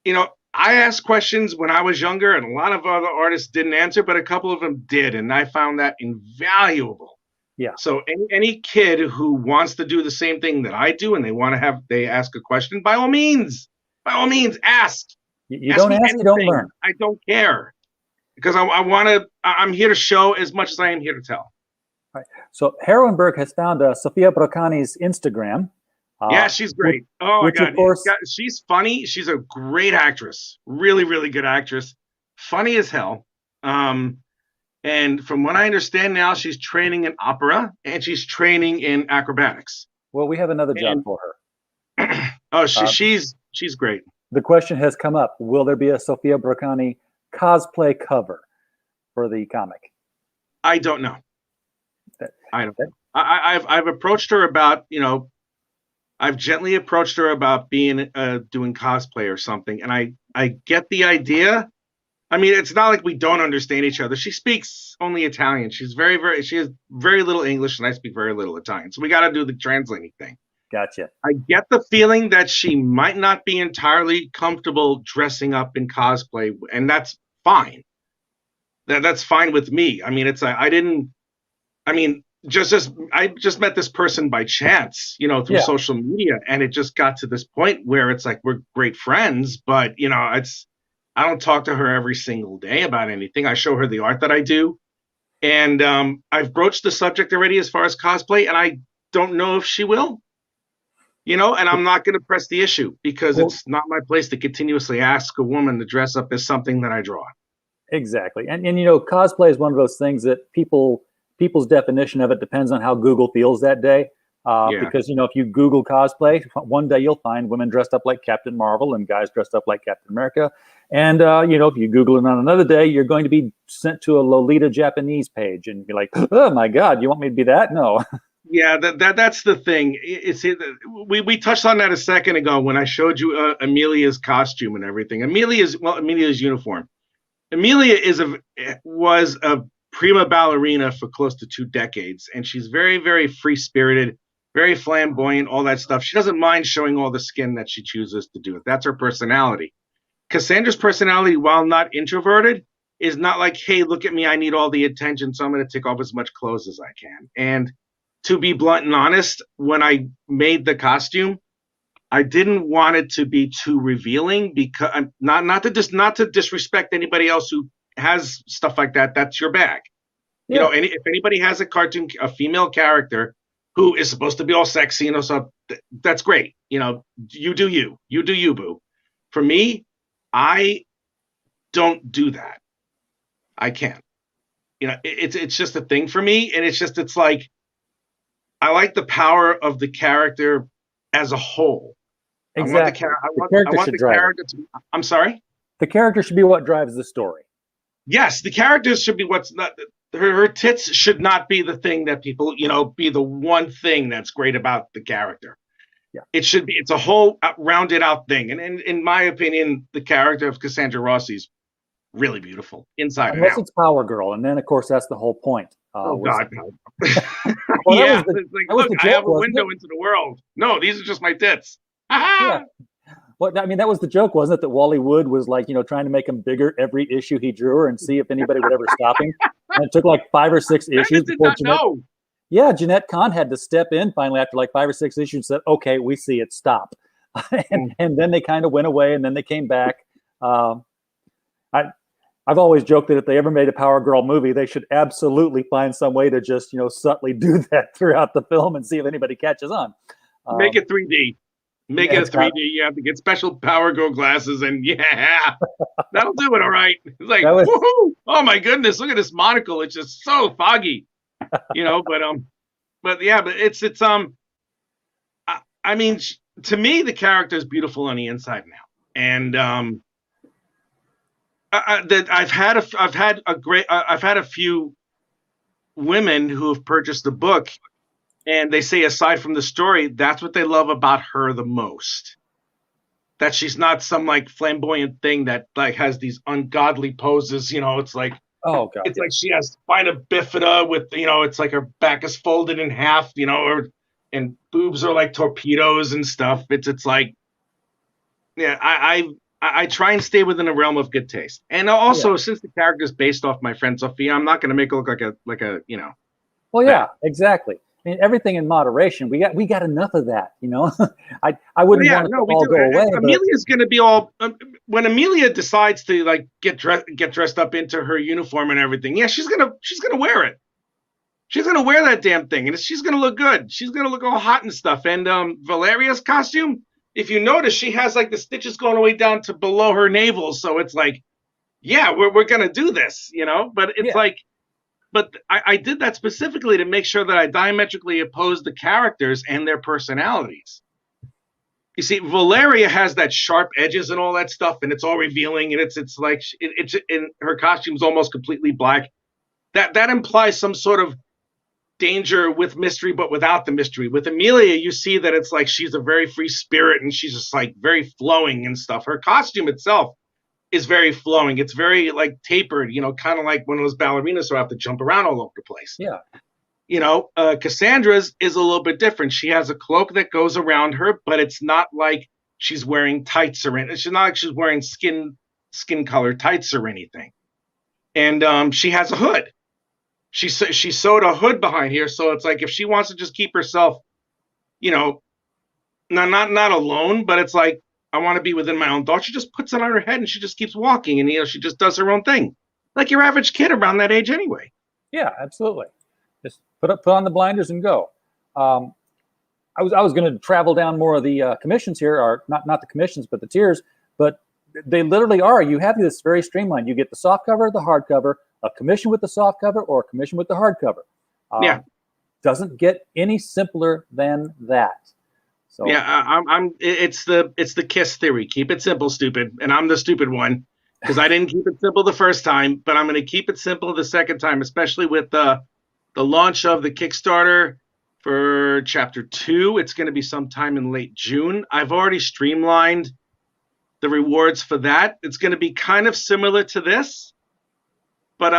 I asked questions when I was younger and a lot of other artists didn't answer, but a couple of them did. And I found that invaluable. Yeah. So any kid who wants to do the same thing that I do and they ask a question, by all means, ask. You don't ask, you don't learn. I don't care because I'm here to show as much as I am here to tell. Right. So Heroinberg has found Sophia Berkani's Instagram. Yeah, she's great. Oh my God. Of course, she's funny. She's a great actress. Really, really good actress. Funny as hell. And from what I understand now, she's training in opera and she's training in acrobatics. Well, we have another job for her. Oh, she's great. The question has come up: will there be a Sophia Berkani cosplay cover for the comic? I don't know. I don't. I've approached her about I've gently approached her about being doing cosplay or something, and I get the idea. I mean, it's not like we don't understand each other. She speaks only Italian. She has very little English, and I speak very little Italian. So we got to do the translating thing. Gotcha. I get the feeling that she might not be entirely comfortable dressing up in cosplay, and that's fine. That's fine with me. I mean, I just met this person by chance, through social media, and it just got to this point where it's like we're great friends, but I don't talk to her every single day about anything. I show her the art that I do, and I've broached the subject already as far as cosplay, and I don't know if she will, and I'm not going to press the issue because it's not my place to continuously ask a woman to dress up as something that I draw. Exactly, and cosplay is one of those things that people's definition of it depends on how Google feels that day. Because if you Google cosplay, one day you'll find women dressed up like Captain Marvel and guys dressed up like Captain America, and if you Google it on another day, you're going to be sent to a Lolita Japanese page and be like, oh my God, you want me to be that? No. Yeah, that's the thing. We touched on that a second ago when I showed you Amelia's costume and everything. Amelia's uniform. Amelia was a prima ballerina for close to 2 decades, and she's very, very free-spirited, very flamboyant, all that stuff. She doesn't mind showing all the skin that she chooses to do it. That's her personality. Cassandra's personality, while not introverted, is not like, hey, look at me, I need all the attention, so I'm going to take off as much clothes as I can. And to be blunt and honest, when I made the costume, I didn't want it to be too revealing because not to disrespect anybody else who has stuff like that. That's your bag. Yeah. And if anybody has a female character who is supposed to be all sexy, so that's great. You do you, boo. For me, I don't do that. I can't. It's just a thing for me, and it's like I like the power of the character as a whole. Exactly. I want the character to. I'm sorry. The character should be what drives the story. Yes, the characters should be what's not. Her tits should not be the thing that people, be the one thing that's great about the character. Yeah. It should be. It's a whole rounded out thing. And in my opinion, the character of Cassandra Rossi is really beautiful inside and out. Unless it's Power Girl, and then of course that's the whole point. Oh God, no. Well, yeah, it's like, look, I have a window into the world. No, these are just my tits. Yeah. Well, I mean, that was the joke, wasn't it? That Wally Wood was like, trying to make him bigger every issue he drew her and see if anybody would ever stop him. And it took like 5 or 6 issues before Jeanette Kahn had to step in finally after like 5 or 6 issues and said, okay, we see it, stop. and then they kind of went away and then they came back. I've always joked that if they ever made a Power Girl movie, they should absolutely find some way to just, subtly do that throughout the film and see if anybody catches on. Make it 3D. Make it a 3D. You have to get special Power Girl glasses, and that'll do it. All right. It's like, woohoo! Oh my goodness! Look at this monocle. It's just so foggy, But it's I mean, to me, the character is beautiful on the inside now, and I've had a few women who have purchased the book. And they say, aside from the story, that's what they love about her the most. That she's not some like flamboyant thing that like has these ungodly poses. It's like, oh God, it's like she has spina bifida with, it's like her back is folded in half, or and boobs are like torpedoes and stuff. It's like, yeah, I try and stay within a realm of good taste. And also, since the character is based off my friend Sophia, I'm not going to make her look like a Well, yeah, exactly. I mean, everything in moderation. We got enough of that, you know. I wouldn't want it to all go away. Amelia's going to be all when Amelia decides to like get dressed up into her uniform and everything. Yeah, she's gonna wear it. She's gonna wear that damn thing, and she's gonna look good. She's gonna look all hot and stuff. And Valeria's costume, if you notice, she has like the stitches going all the way down to below her navel. So it's like, yeah, we're gonna do this, you know. But it's like. But I did that specifically to make sure that I diametrically opposed the characters and their personalities. You see, Valeria has that sharp edges and all that stuff, and it's all revealing, and it's like it's in her costume's almost completely black. That implies some sort of danger with mystery, but without the mystery. With Amelia, you see that it's like she's a very free spirit, and she's just like very flowing and stuff. Her costume itself is very flowing. It's very like tapered, you know, kind of like one of those ballerinas who have to jump around all over the place. Yeah. You know, Cassandra's is a little bit different. She has a cloak that goes around her, but it's not like she's wearing tights or anything. It's not like she's wearing skin color tights or anything. And she has a hood. She sewed a hood behind here, so it's like if she wants to just keep herself, you know, not alone, but it's like, I want to be within my own thoughts. She just puts it on her head and she just keeps walking, and you know she just does her own thing, like your average kid around that age anyway. Yeah, absolutely. Just put on the blinders and go. I was going to travel down more of the commissions here, or not the commissions, but the tiers. But they literally are. You have this very streamlined. You get the soft cover, the hardcover, a commission with the soft cover, or a commission with the hardcover. Doesn't get any simpler than that. So yeah, it's the KISS theory. Keep it simple, stupid. And I'm the stupid one because I didn't keep it simple the first time, but I'm going to keep it simple the second time, especially with the launch of the Kickstarter for Chapter 2. It's going to be sometime in late June. I've already streamlined the rewards for that. It's going to be kind of similar to this, but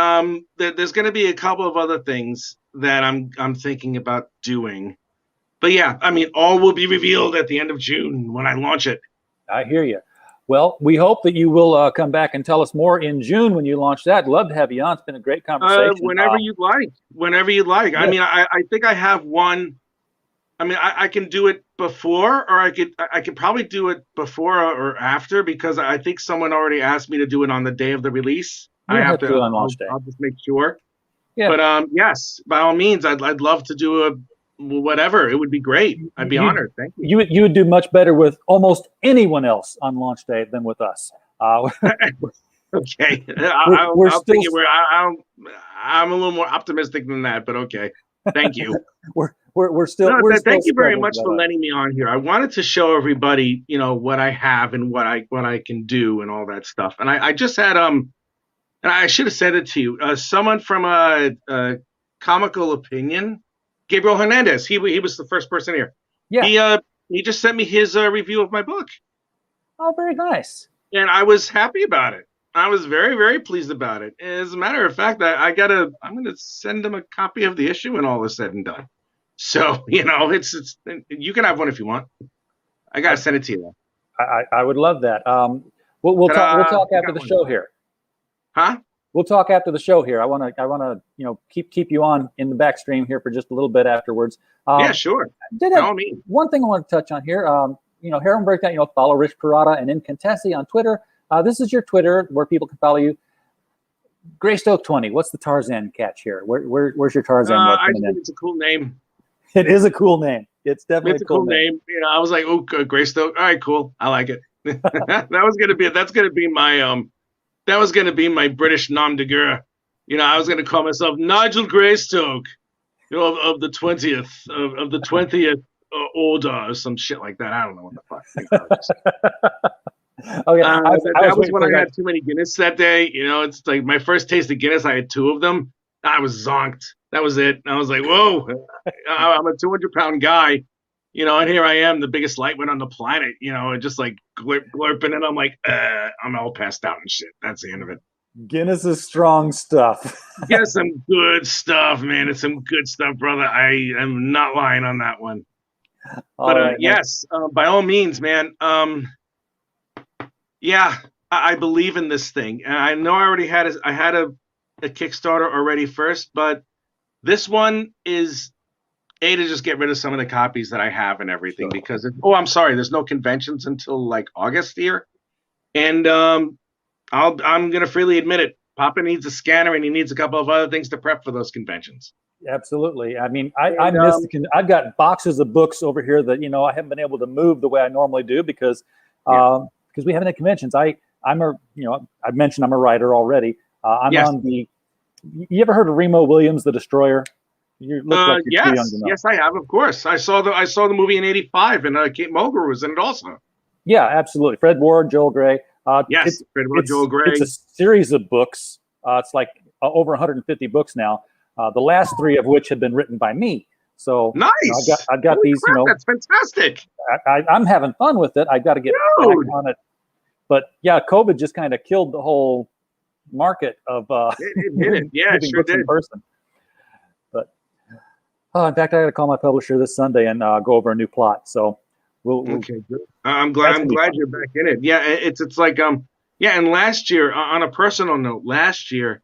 there's going to be a couple of other things that I'm thinking about doing. But yeah, I mean, all will be revealed at the end of June when I launch it. I hear you. Well, we hope that you will come back and tell us more in June when you launch that. Love to have you on. It's been a great conversation. Whenever you'd like. Whenever you'd like. Yeah. I mean, I think I have one. I mean, I can do it before, or I could probably do it before or after, because I think someone already asked me to do it on the day of the release. I have to do it on launch day. I'll just make sure. Yeah. But yes, by all means, I'd love to do a whatever. It would be great. I'd be honored. Thank you. You would do much better with almost anyone else on launch day than with us. Okay. I'm a little more optimistic than that, but okay. Thank you. we're still. Thank you very much for letting me on here. I wanted to show everybody, you know, what I have and what I can do and all that stuff. And I just had and I should have said it to you. Someone from a Comical Opinion. Gabriel Hernandez. He was the first person here. Yeah. He just sent me his review of my book. Oh, very nice. And I was happy about it. I was very, very pleased about it. As a matter of fact, I'm going to send him a copy of the issue when all is said and done. So, you know, it's you can have one if you want. I got to send it to you. I would love that. We'll talk after the show here. Huh? We'll talk after the show here. I want to, you know, keep you on in the back stream here for just a little bit afterwards. Yeah, sure. One thing I want to touch on here. You know, Heron Breakdown. You know, follow Rich Perrotta and Incantesse on Twitter. This is your Twitter where people can follow you. Greystoke 20. What's the Tarzan catch here? Where's your Tarzan? I think it's a cool name. It is a cool name. It's definitely a cool name. You know, I was like, oh, Greystoke. All right, cool. I like it. That's gonna be my British nom de guerre. You know, I was gonna call myself Nigel Greystoke, you know, of the 20th of the 20th order or some shit like that. I don't know what the fuck. Okay, that was when I had too many Guinness that day. You know, it's like my first taste of Guinness. I had 2 of them. I was zonked. That was it. I was like, whoa, I'm a 200-pound guy. You know, and here I am, the biggest lightweight on the planet, you know, and just like glurping, and I'm like, I'm all passed out and shit. That's the end of it. Guinness is strong stuff. Guinness, some good stuff, man. It's some good stuff, brother. I am not lying on that one. All right. yes, by all means, man. Yeah, I believe in this thing, and I know I had a Kickstarter already first, but this one is to just get rid of some of the copies that I have and everything Sure. because I'm sorry, there's no conventions until like August here, and I'm gonna freely admit it. Papa needs a scanner and he needs a couple of other things to prep for those conventions. Absolutely. I mean, I miss I've got boxes of books over here that I haven't been able to move the way I normally do because we haven't had conventions. I'm a I mentioned I'm a writer already. I'm on the. You ever heard of Remo Williams, The Destroyer? You look like you're too young to know. Yes, I have. Of course, I saw the movie in '85, and Kate Mulgrew was in it also. Yeah, absolutely. Fred Ward, Joel Grey. Yes, Fred Ward, Joel Grey. It's a series of books. It's like over 150 books now. The last 3 of which have been written by me. So nice. I've got Holy these. Crap, that's fantastic. I'm having fun with it. I've got to get back on it. But yeah, COVID just kind of killed the whole market of it did it. Yeah, it sure books did. in person. But in fact, I got to call my publisher this Sunday and go over a new plot. So we'll okay, good. I'm glad you're back in it. Yeah, it's like yeah. And last year, on a personal note, last year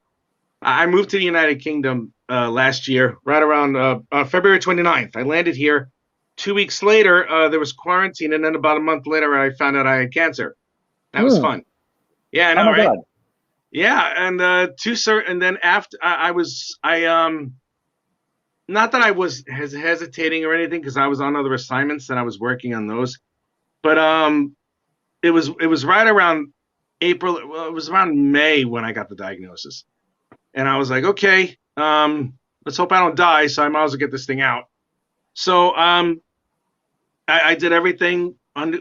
I moved to the United Kingdom last year, right around February 29th. I landed here. 2 weeks later, there was quarantine, and then about a month later, I found out I had cancer. That was fun. Yeah, I know, right? God. Yeah, and and then after not that I was hesitating or anything because I was on other assignments and I was working on those, but it was right around April. Well, it was around May when I got the diagnosis, and I was like, okay, let's hope I don't die, so I might as well get this thing out. So I did everything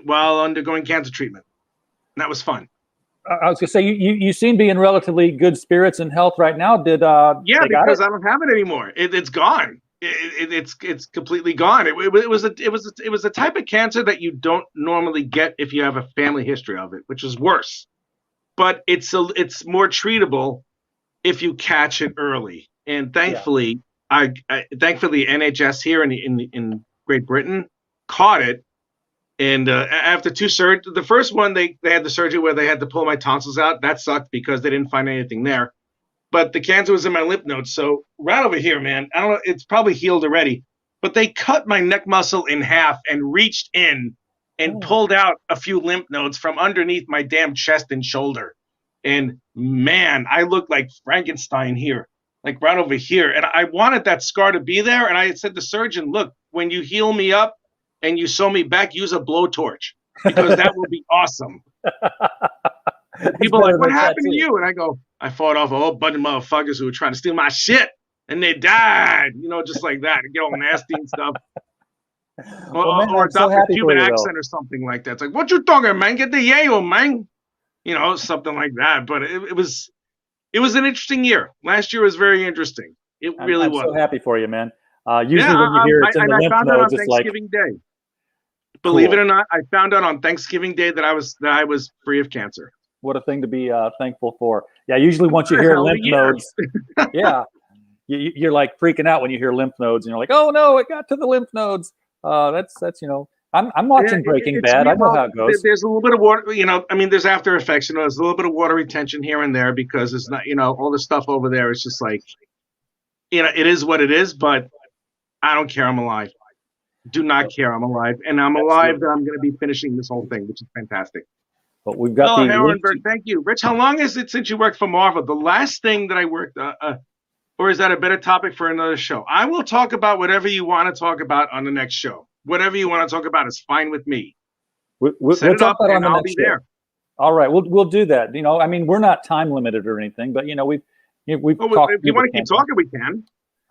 while undergoing cancer treatment, and that was fun. I was gonna say you seem to be in relatively good spirits and health right now. Did because I don't have it anymore. It's gone. It's completely gone. It was a type of cancer that you don't normally get if you have a family history of it, which is worse. But it's more treatable if you catch it early. And thankfully, thankfully NHS here in Great Britain caught it. And after 2 surgeries, the first one, they had the surgery where they had to pull my tonsils out. That sucked because they didn't find anything there. But the cancer was in my lymph nodes. So right over here, man, I don't know, it's probably healed already. But they cut my neck muscle in half and reached in and pulled out a few lymph nodes from underneath my damn chest and shoulder. And man, I look like Frankenstein here, like right over here. And I wanted that scar to be there. And I said to the surgeon, look, when you heal me up, and you sew me back, use a blowtorch because that will be awesome. People are like, what happened to you? And I go, I fought off a whole bunch of motherfuckers who were trying to steal my shit and they died, just like that, and get all nasty and stuff. Or adopt a Cuban accent or something like that. It's like, what you talking, man? Get the yayo, man. Something like that. But it was an interesting year. Last year was very interesting. It really was. I'm so happy for you, man. Usually when you hear it's in the lymph nodes, it's like Thanksgiving Day. Believe it or not, I found out on Thanksgiving Day that I was free of cancer. What a thing to be thankful for. Yeah, usually once you hear lymph nodes, you're like freaking out when you hear lymph nodes, and you're like, oh no, it got to the lymph nodes. That's I'm watching Breaking Bad. I know how it goes. There's a little bit of water, there's after effects. There's a little bit of water retention here and there because it's not, all the stuff over there is just like, it is what it is. But I don't care. I'm alive. Do not care. I'm alive, and I'm alive that I'm going to be finishing this whole thing, which is fantastic. But we've got Herrenberg, thank you, Rich. How long is it since you worked for Marvel? The last thing that I worked, or is that a better topic for another show? I will talk about whatever you want to talk about on the next show. Whatever you want to talk about is fine with me. We'll talk about it on the next show. There. All right, we'll do that. We're not time limited or anything, but we've talked. If you want to keep talking, we can.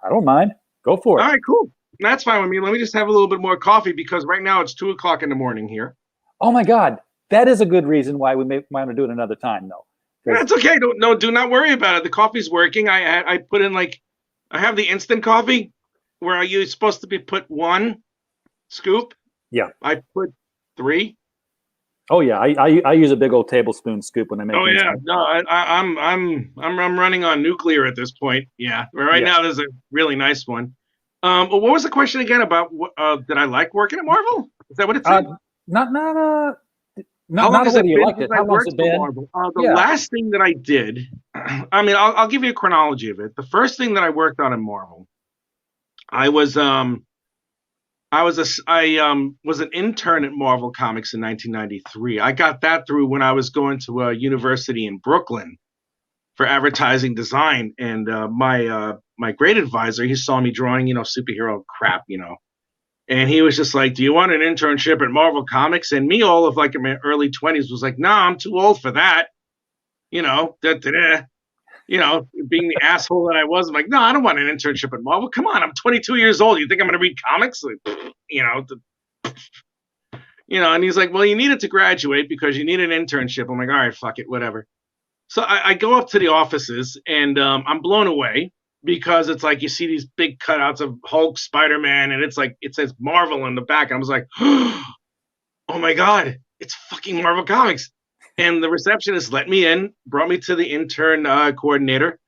I don't mind. Go for it. All right, cool. That's fine with me. Let me just have a little bit more coffee because right now it's 2:00 in the morning here. Oh my God, that is a good reason why we may want to do it another time, though. That's okay. Do not worry about it. The coffee's working. I put in I have the instant coffee where you're supposed to be put 1 scoop. Yeah. I put 3. Oh yeah, I use a big old tablespoon scoop when I make. Oh yeah, no, I'm running on nuclear at this point. Yeah, right now there's a really nice one. What was the question again about? Did I like working at Marvel? Is that what it Uh, said? not not uh How long not has whether it you been liked since it. I How long's worked it for been? Marvel? The Yeah. last thing that I did, I mean, I'll give you a chronology of it. The first thing that I worked on in Marvel, I was was an intern at Marvel Comics in 1993. I got that through when I was going to a university in Brooklyn for advertising design, and my grade advisor, he saw me drawing, superhero crap, and he was just like, "Do you want an internship at Marvel Comics?" And me, all of like in my early 20s, was like, "Nah, I'm too old for that." Da, da, da. Being the asshole that I was, I'm like, "No, I don't want an internship at Marvel. Come on, I'm 22 years old. You think I'm going to read comics?" Like, and he's like, "Well, you needed to graduate because you need an internship." I'm like, "All right, fuck it, whatever." So I go up to the offices, and I'm blown away because it's like you see these big cutouts of Hulk, Spider-Man, and it's like it says Marvel in the back. And I was like, "Oh my god, it's fucking Marvel Comics!" And the receptionist let me in, brought me to the intern coordinator,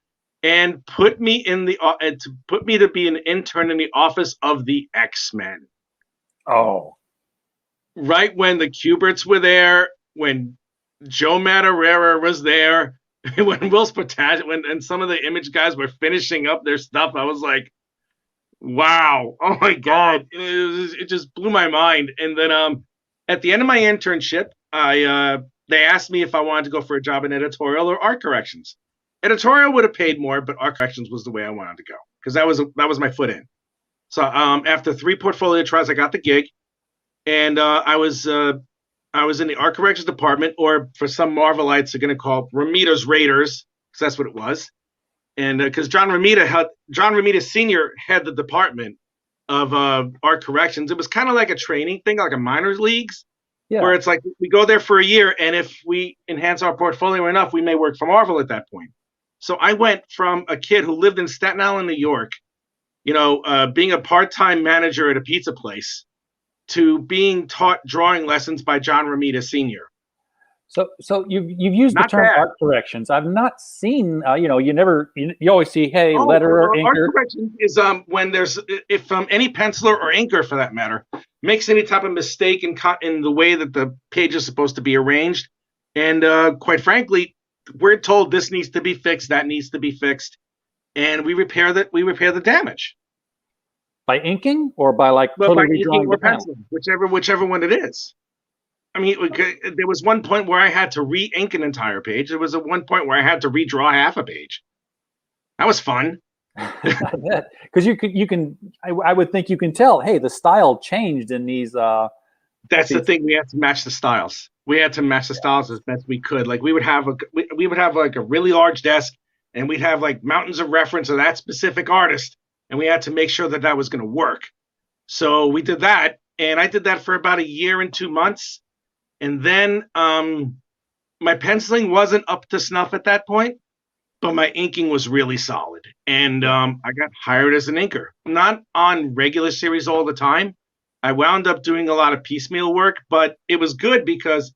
and put me to be an intern in the office of the X-Men. Oh. Right when the Kuberts were there, when Joe Madureira was there, when Will Spataz, and some of the Image guys were finishing up their stuff, I was like, "Wow, oh my god!" It just blew my mind. And then at the end of my internship, they asked me if I wanted to go for a job in editorial or art corrections. Editorial would have paid more, but art corrections was the way I wanted to go because that was my foot in. So after 3 portfolio tries, I got the gig, and I was in the art corrections department, or for some Marvelites, they're going to call Romita's Raiders, because that's what it was. And because John Romita Senior had the department of art corrections, it was kind of like a training thing, like a minors leagues, where Yeah. it's like we go there for a year, and if we enhance our portfolio enough, we may work for Marvel at that point. So I went from a kid who lived in Staten Island, New York, being a part-time manager at a pizza place, to being taught drawing lessons by John Romita Sr. So you've used the Not term bad. art corrections. I've not seen. You always see, hey, Oh, letterer, art inker. correction is when there's if any penciler or inker for that matter makes any type of mistake in the way that the page is supposed to be arranged, and quite frankly, we're told this needs to be fixed, that needs to be fixed, and we repair the damage. By inking or by like But by totally inking redrawing or the panel? penciling, whichever one it is. I mean, there was one point where I had to re-ink an entire page. There was one point where I had to redraw half a page. That was fun. Because you can. I would think you can tell. Hey, the style changed in these. That's the thing. We had to match the styles. We had to match the styles as best we could. Like we would have like a really large desk, and we'd have like mountains of reference of that specific artist, and we had to make sure that was going to work. So we did that, and I did that for about a year and 2 months. And then my penciling wasn't up to snuff at that point, but my inking was really solid. And I got hired as an inker, not on regular series all the time. I wound up doing a lot of piecemeal work, but it was good because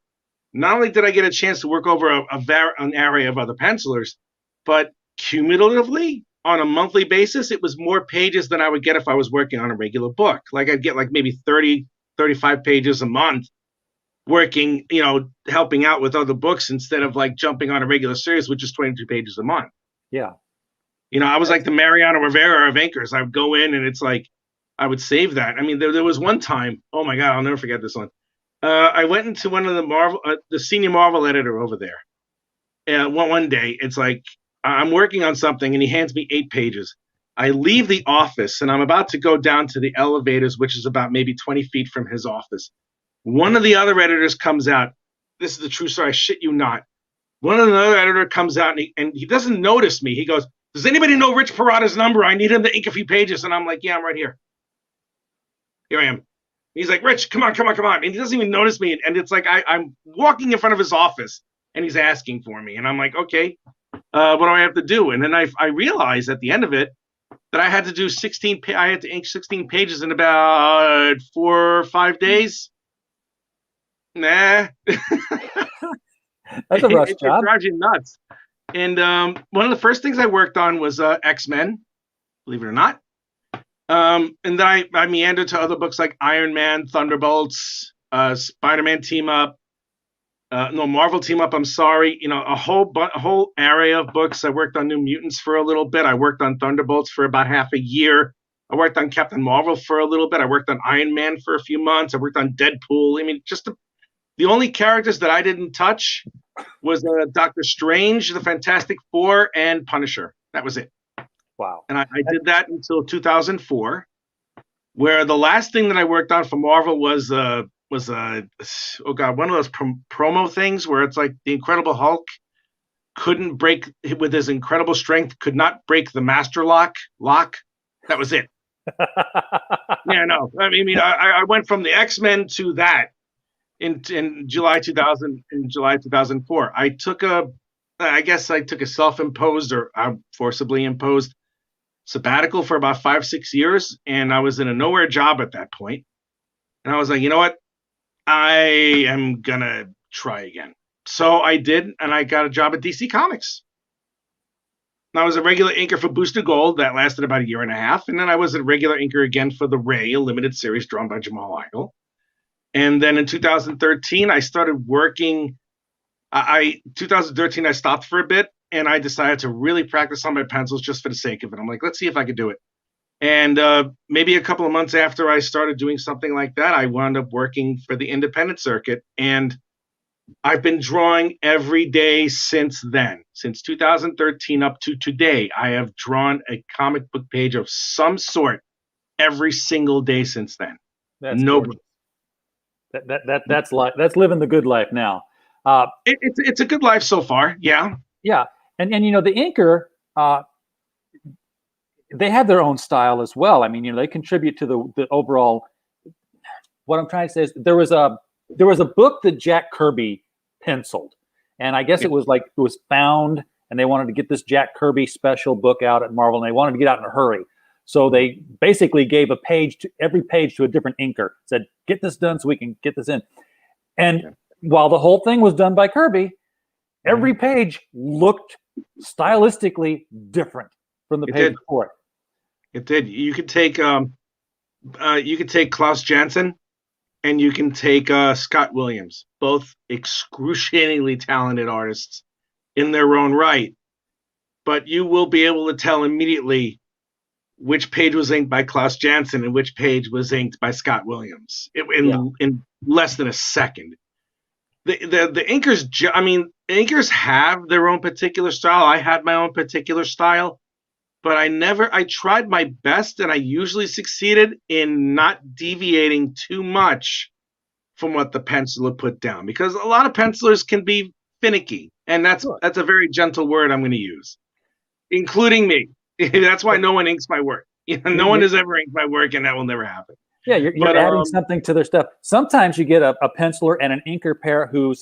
not only did I get a chance to work over an array of other pencilers, but cumulatively on a monthly basis, it was more pages than I would get if I was working on a regular book. Like I'd get like maybe 30, 35 pages a month working, helping out with other books instead of like jumping on a regular series, which is 22 pages a month. Yeah. I was like the Mariano Rivera of inkers. I would go in and it's like, I would save that. I mean, there was one time, oh my God, I'll never forget this one. I went into one of the senior Marvel editor over there. And one day it's like, I'm working on something and he hands me 8 pages. I leave the office and I'm about to go down to the elevators, which is about maybe 20 feet from his office. One of the other editors comes out. This is the true story. I shit you not. One of the other editor comes out and he doesn't notice me. He goes, "Does anybody know Rich Perrotta's number? I need him to ink a few pages." And I'm like, "Yeah, I'm right here. Here I am." He's like, "Rich, come on. And he doesn't even notice me. And it's like I'm walking in front of his office and he's asking for me. And I'm like, "Okay, what do I have to do?" And then I realized at the end of it that I had to do I had to ink 16 pages in about 4 or 5 days. Nah. That's a rush It job. drives you nuts. And one of the first things I worked on was X-Men, believe it or not. And then I meandered to other books like Iron Man, Thunderbolts, Spider-Man Team Up, no, Marvel Team Up. I'm sorry, a whole area of books. I worked on New Mutants for a little bit. I worked on Thunderbolts for about half a year. I worked on Captain Marvel for a little bit. I worked on Iron Man for a few months. I worked on Deadpool. I mean, the only characters that I didn't touch was Doctor Strange, the Fantastic Four, and Punisher. That was it. Wow. And I did that until 2004, where the last thing that I worked on for Marvel was one of those promo things where it's like the Incredible Hulk couldn't break with his incredible strength, could not break the Master Lock. That was it. Yeah, no. I mean, I went from the X-Men to that in July 2000. In July 2004, I took a self-imposed or forcibly imposed sabbatical for about 5-6 years, and I was in a nowhere job at that point. And I was like, you know what? I am gonna try again. So I did, and I got a job at DC Comics. And I was a regular inker for Booster Gold. That lasted about a year and a half. And then I was a regular inker again for The Ray, a limited series drawn by Jamal Igle. And then in 2013, I started working. 2013, I stopped for a bit, and I decided to really practice on my pencils just for the sake of it. I'm like, let's see if I could do it. And maybe a couple of months after I started doing something like that, I wound up working for the independent circuit. And I've been drawing every day since then. Since 2013 up to today, I have drawn a comic book page of some sort every single day since then. That's that's living the good life now. It's a good life so far. Yeah. Yeah. And the inker, they have their own style as well. I mean, they contribute to the overall. What I'm trying to say is there was a book that Jack Kirby penciled, and I guess it was found, and they wanted to get this Jack Kirby special book out at Marvel, and they wanted to get out in a hurry. So they basically gave every page to a different inker, said, get this done so we can get this in. And while the whole thing was done by Kirby, every page looked stylistically different from the page before it. It did. You could take Klaus Janson, and you can take Scott Williams, both excruciatingly talented artists in their own right. But you will be able to tell immediately which page was inked by Klaus Janson and which page was inked by Scott Williams in less than a second. The inkers, inkers have their own particular style. I had my own particular style, but I tried my best, and I usually succeeded in not deviating too much from what the penciler put down, because a lot of pencilers can be finicky, and that's a very gentle word I'm going to use, including me. That's why no one inks my work. No one has ever inked my work, and that will never happen. Yeah, you're adding something to their stuff. Sometimes you get a penciler and an inker pair who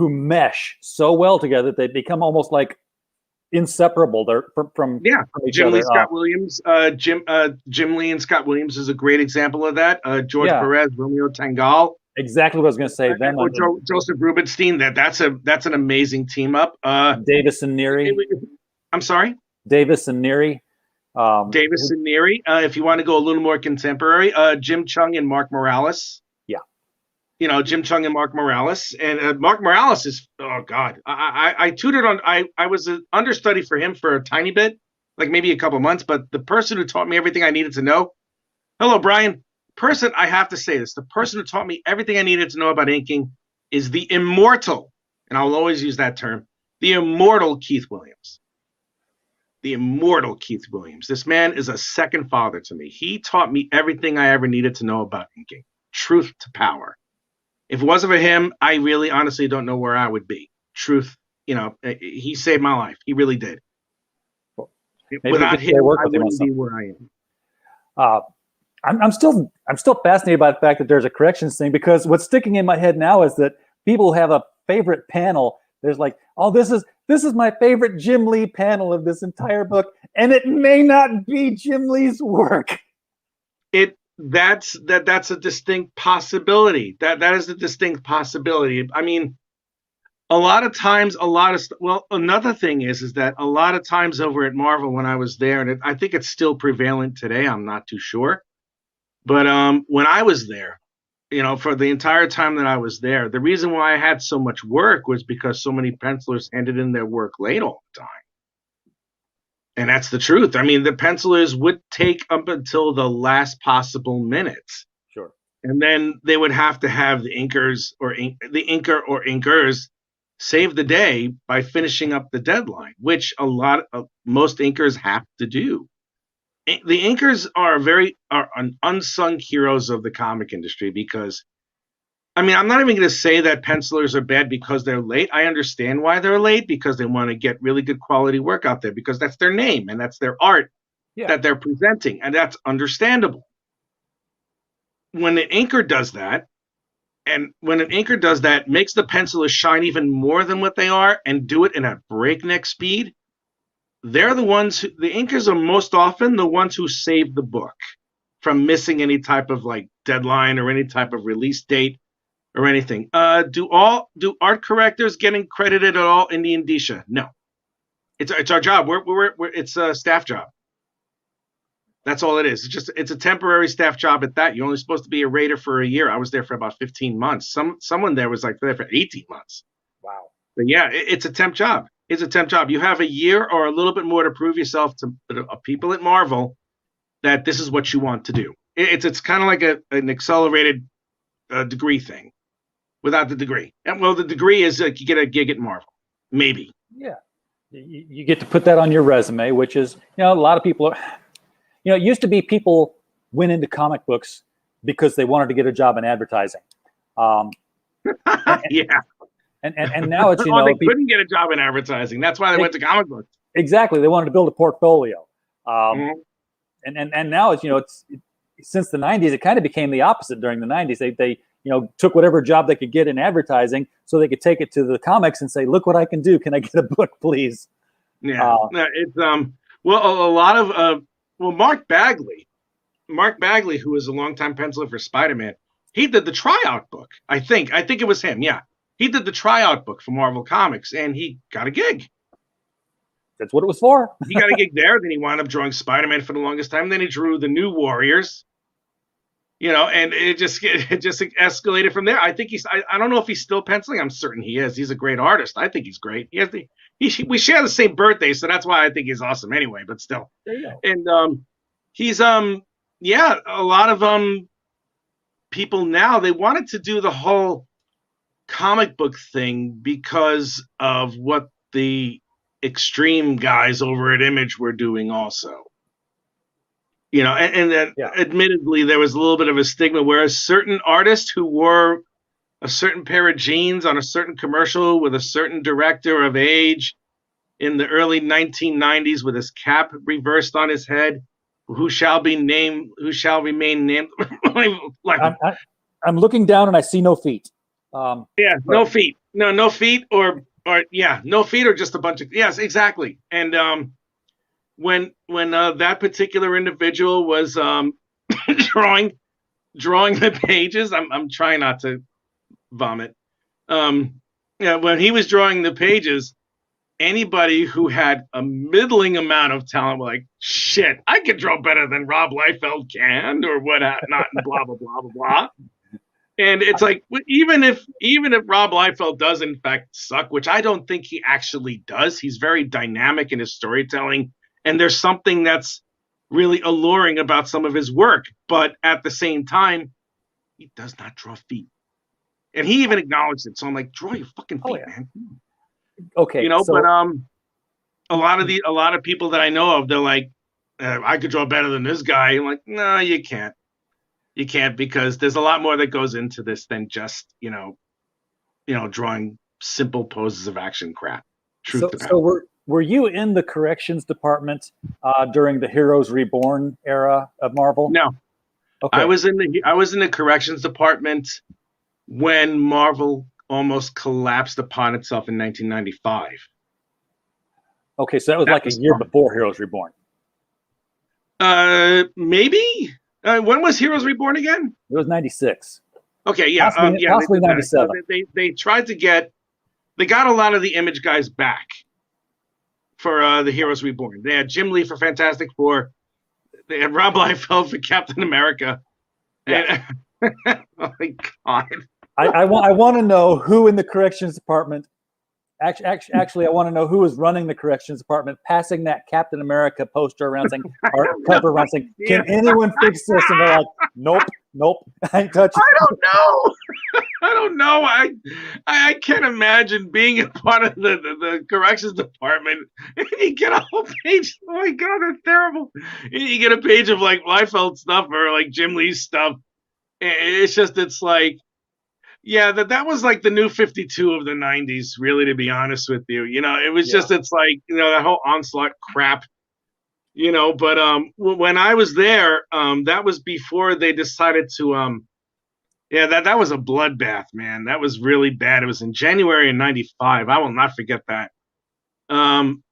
mesh so well together that they become almost like inseparable. They're from each Jim other. Lee, Scott Williams. Jim Lee and Scott Williams is a great example of that. George Perez, Romeo Tangal. Exactly what I was going to say. Joseph Rubinstein. That's an amazing team up. Davis and Neary. I'm sorry. Davis and Neary. Davis and Neary. If you want to go a little more contemporary, Jim Chung and Mark Morales. Yeah. Jim Chung and Mark Morales. And Mark Morales is, oh God. I tutored on, I was an understudy for him for a tiny bit, like maybe a couple months, but the person who taught me everything I needed to know, hello, Brian. I have to say this, the person who taught me everything I needed to know about inking is the immortal, and I'll always use that term, the immortal Keith Williams. The immortal Keith Williams. This man is a second father to me. He taught me everything I ever needed to know about inking. Truth to power. If it wasn't for him, I really honestly don't know where I would be. Truth, he saved my life. He really did. Without him, I wouldn't be where I am. I'm still fascinated by the fact that there's a corrections thing, because what's sticking in my head now is that people have a favorite panel. There's like, oh, this is my favorite Jim Lee panel of this entire book, and it may not be Jim Lee's work. That's a distinct possibility. That is a distinct possibility. I mean, A lot of times, well, another thing is that a lot of times over at Marvel when I was there, and I think it's still prevalent today. I'm not too sure, but when I was there, for the entire time that I was there, the reason why I had so much work was because so many pencilers handed in their work late all the time. And that's the truth. I mean, the pencilers would take up until the last possible minutes. Sure. And then they would have to have the inkers or the inker or inkers save the day by finishing up the deadline, which most inkers have to do. The inkers are an unsung heroes of the comic industry because, I mean, I'm not even going to say that pencilers are bad because they're late. I understand why they're late, because they want to get really good quality work out there, because that's their name and that's their art that they're presenting, and that's understandable. When an inker does that, makes the pencilers shine even more than what they are and do it in a breakneck speed, they're the ones the inkers are most often the ones who save the book from missing any type of like deadline or any type of release date or anything. Do art correctors getting credited at all in the indicia? No. It's our job. It's a staff job. That's all it is. It's a temporary staff job at that. You're only supposed to be a rater for a year. I was there for about 15 months. Someone there was like there for 18 months. Wow. But yeah, it's a temp job. It's a temp job. You have a year or a little bit more to prove yourself to people at Marvel that this is what you want to do. It's kind of like an accelerated degree thing without the degree. And, well, the degree is you get a gig at Marvel, maybe. Yeah, you get to put that on your resume, which is, a lot of people are, it used to be people went into comic books because they wanted to get a job in advertising. Yeah. And now it's, they couldn't get a job in advertising. That's why they went to comic books. Exactly. They wanted to build a portfolio. And now it's, since the 90s, it kind of became the opposite during the 90s. They took whatever job they could get in advertising so they could take it to the comics and say, look what I can do. Can I get a book, please? Yeah. It's, well, a lot of, Mark Bagley, who was a longtime penciler for Spider-Man, he did the tryout book. I think it was him. Yeah. He did the tryout book for Marvel Comics, and he got a gig. That's what it was for. He got a gig there. Then he wound up drawing Spider-Man for the longest time. Then he drew the New Warriors, and it just escalated from there. I think I don't know if he's still penciling. I'm certain he is. He's a great artist. I think he's great. We share the same birthday, so that's why I think he's awesome anyway, but still. There you go. And he's a lot of people now, they wanted to do the whole comic book thing because of what the extreme guys over at Image were doing also. And then admittedly there was a little bit of a stigma where a certain artist who wore a certain pair of jeans on a certain commercial with a certain director of age in the early 1990s with his cap reversed on his head, who shall remain named. I'm looking down and I see no feet. No feet. No feet no feet or just a bunch of, yes, exactly. And when that particular individual was drawing the pages, I'm trying not to vomit. When he was drawing the pages, anybody who had a middling amount of talent were like, shit, I could draw better than Rob Liefeld can, or what not, and blah, blah, blah, blah, blah. And it's like, even if Rob Liefeld does in fact suck, which I don't think he actually does, he's very dynamic in his storytelling, and there's something that's really alluring about some of his work. But at the same time, he does not draw feet. And he even acknowledged it. So I'm like, draw your fucking feet, man. Okay. But a lot of people that I know of, they're like, I could draw better than this guy. I'm like, no, you can't. You can't, because there's a lot more that goes into this than just, drawing simple poses of action crap. So were you in the corrections department during the Heroes Reborn era of Marvel? No. Okay. I was in the corrections department when Marvel almost collapsed upon itself in 1995. Okay, so that was like a year before Heroes Reborn. Maybe. When was Heroes Reborn again? It was 96. Okay, yeah, possibly 97. They tried to get they got a lot of the Image guys back for the Heroes Reborn. They had Jim Lee for Fantastic Four. They had Rob Liefeld for Captain America. Yeah. And, oh my God. I want to know who in the corrections department. Actually, I want to know who is running the corrections department, passing that Captain America poster around saying, or cover around saying, "Can anyone fix this?" And they're like, "Nope, I ain't touching." I don't know. I don't know. I can't imagine being a part of the corrections department. And you get a whole page. Oh my God, that's terrible. You get a page of like Liefeld stuff or like Jim Lee's stuff. It's like, yeah, that was like the new 52 of the 90s, really, to be honest with you. It was just, it's like, that whole Onslaught crap, but when I was there, that was before they decided to, that was a bloodbath, man. That was really bad. It was in January of 95. I will not forget that.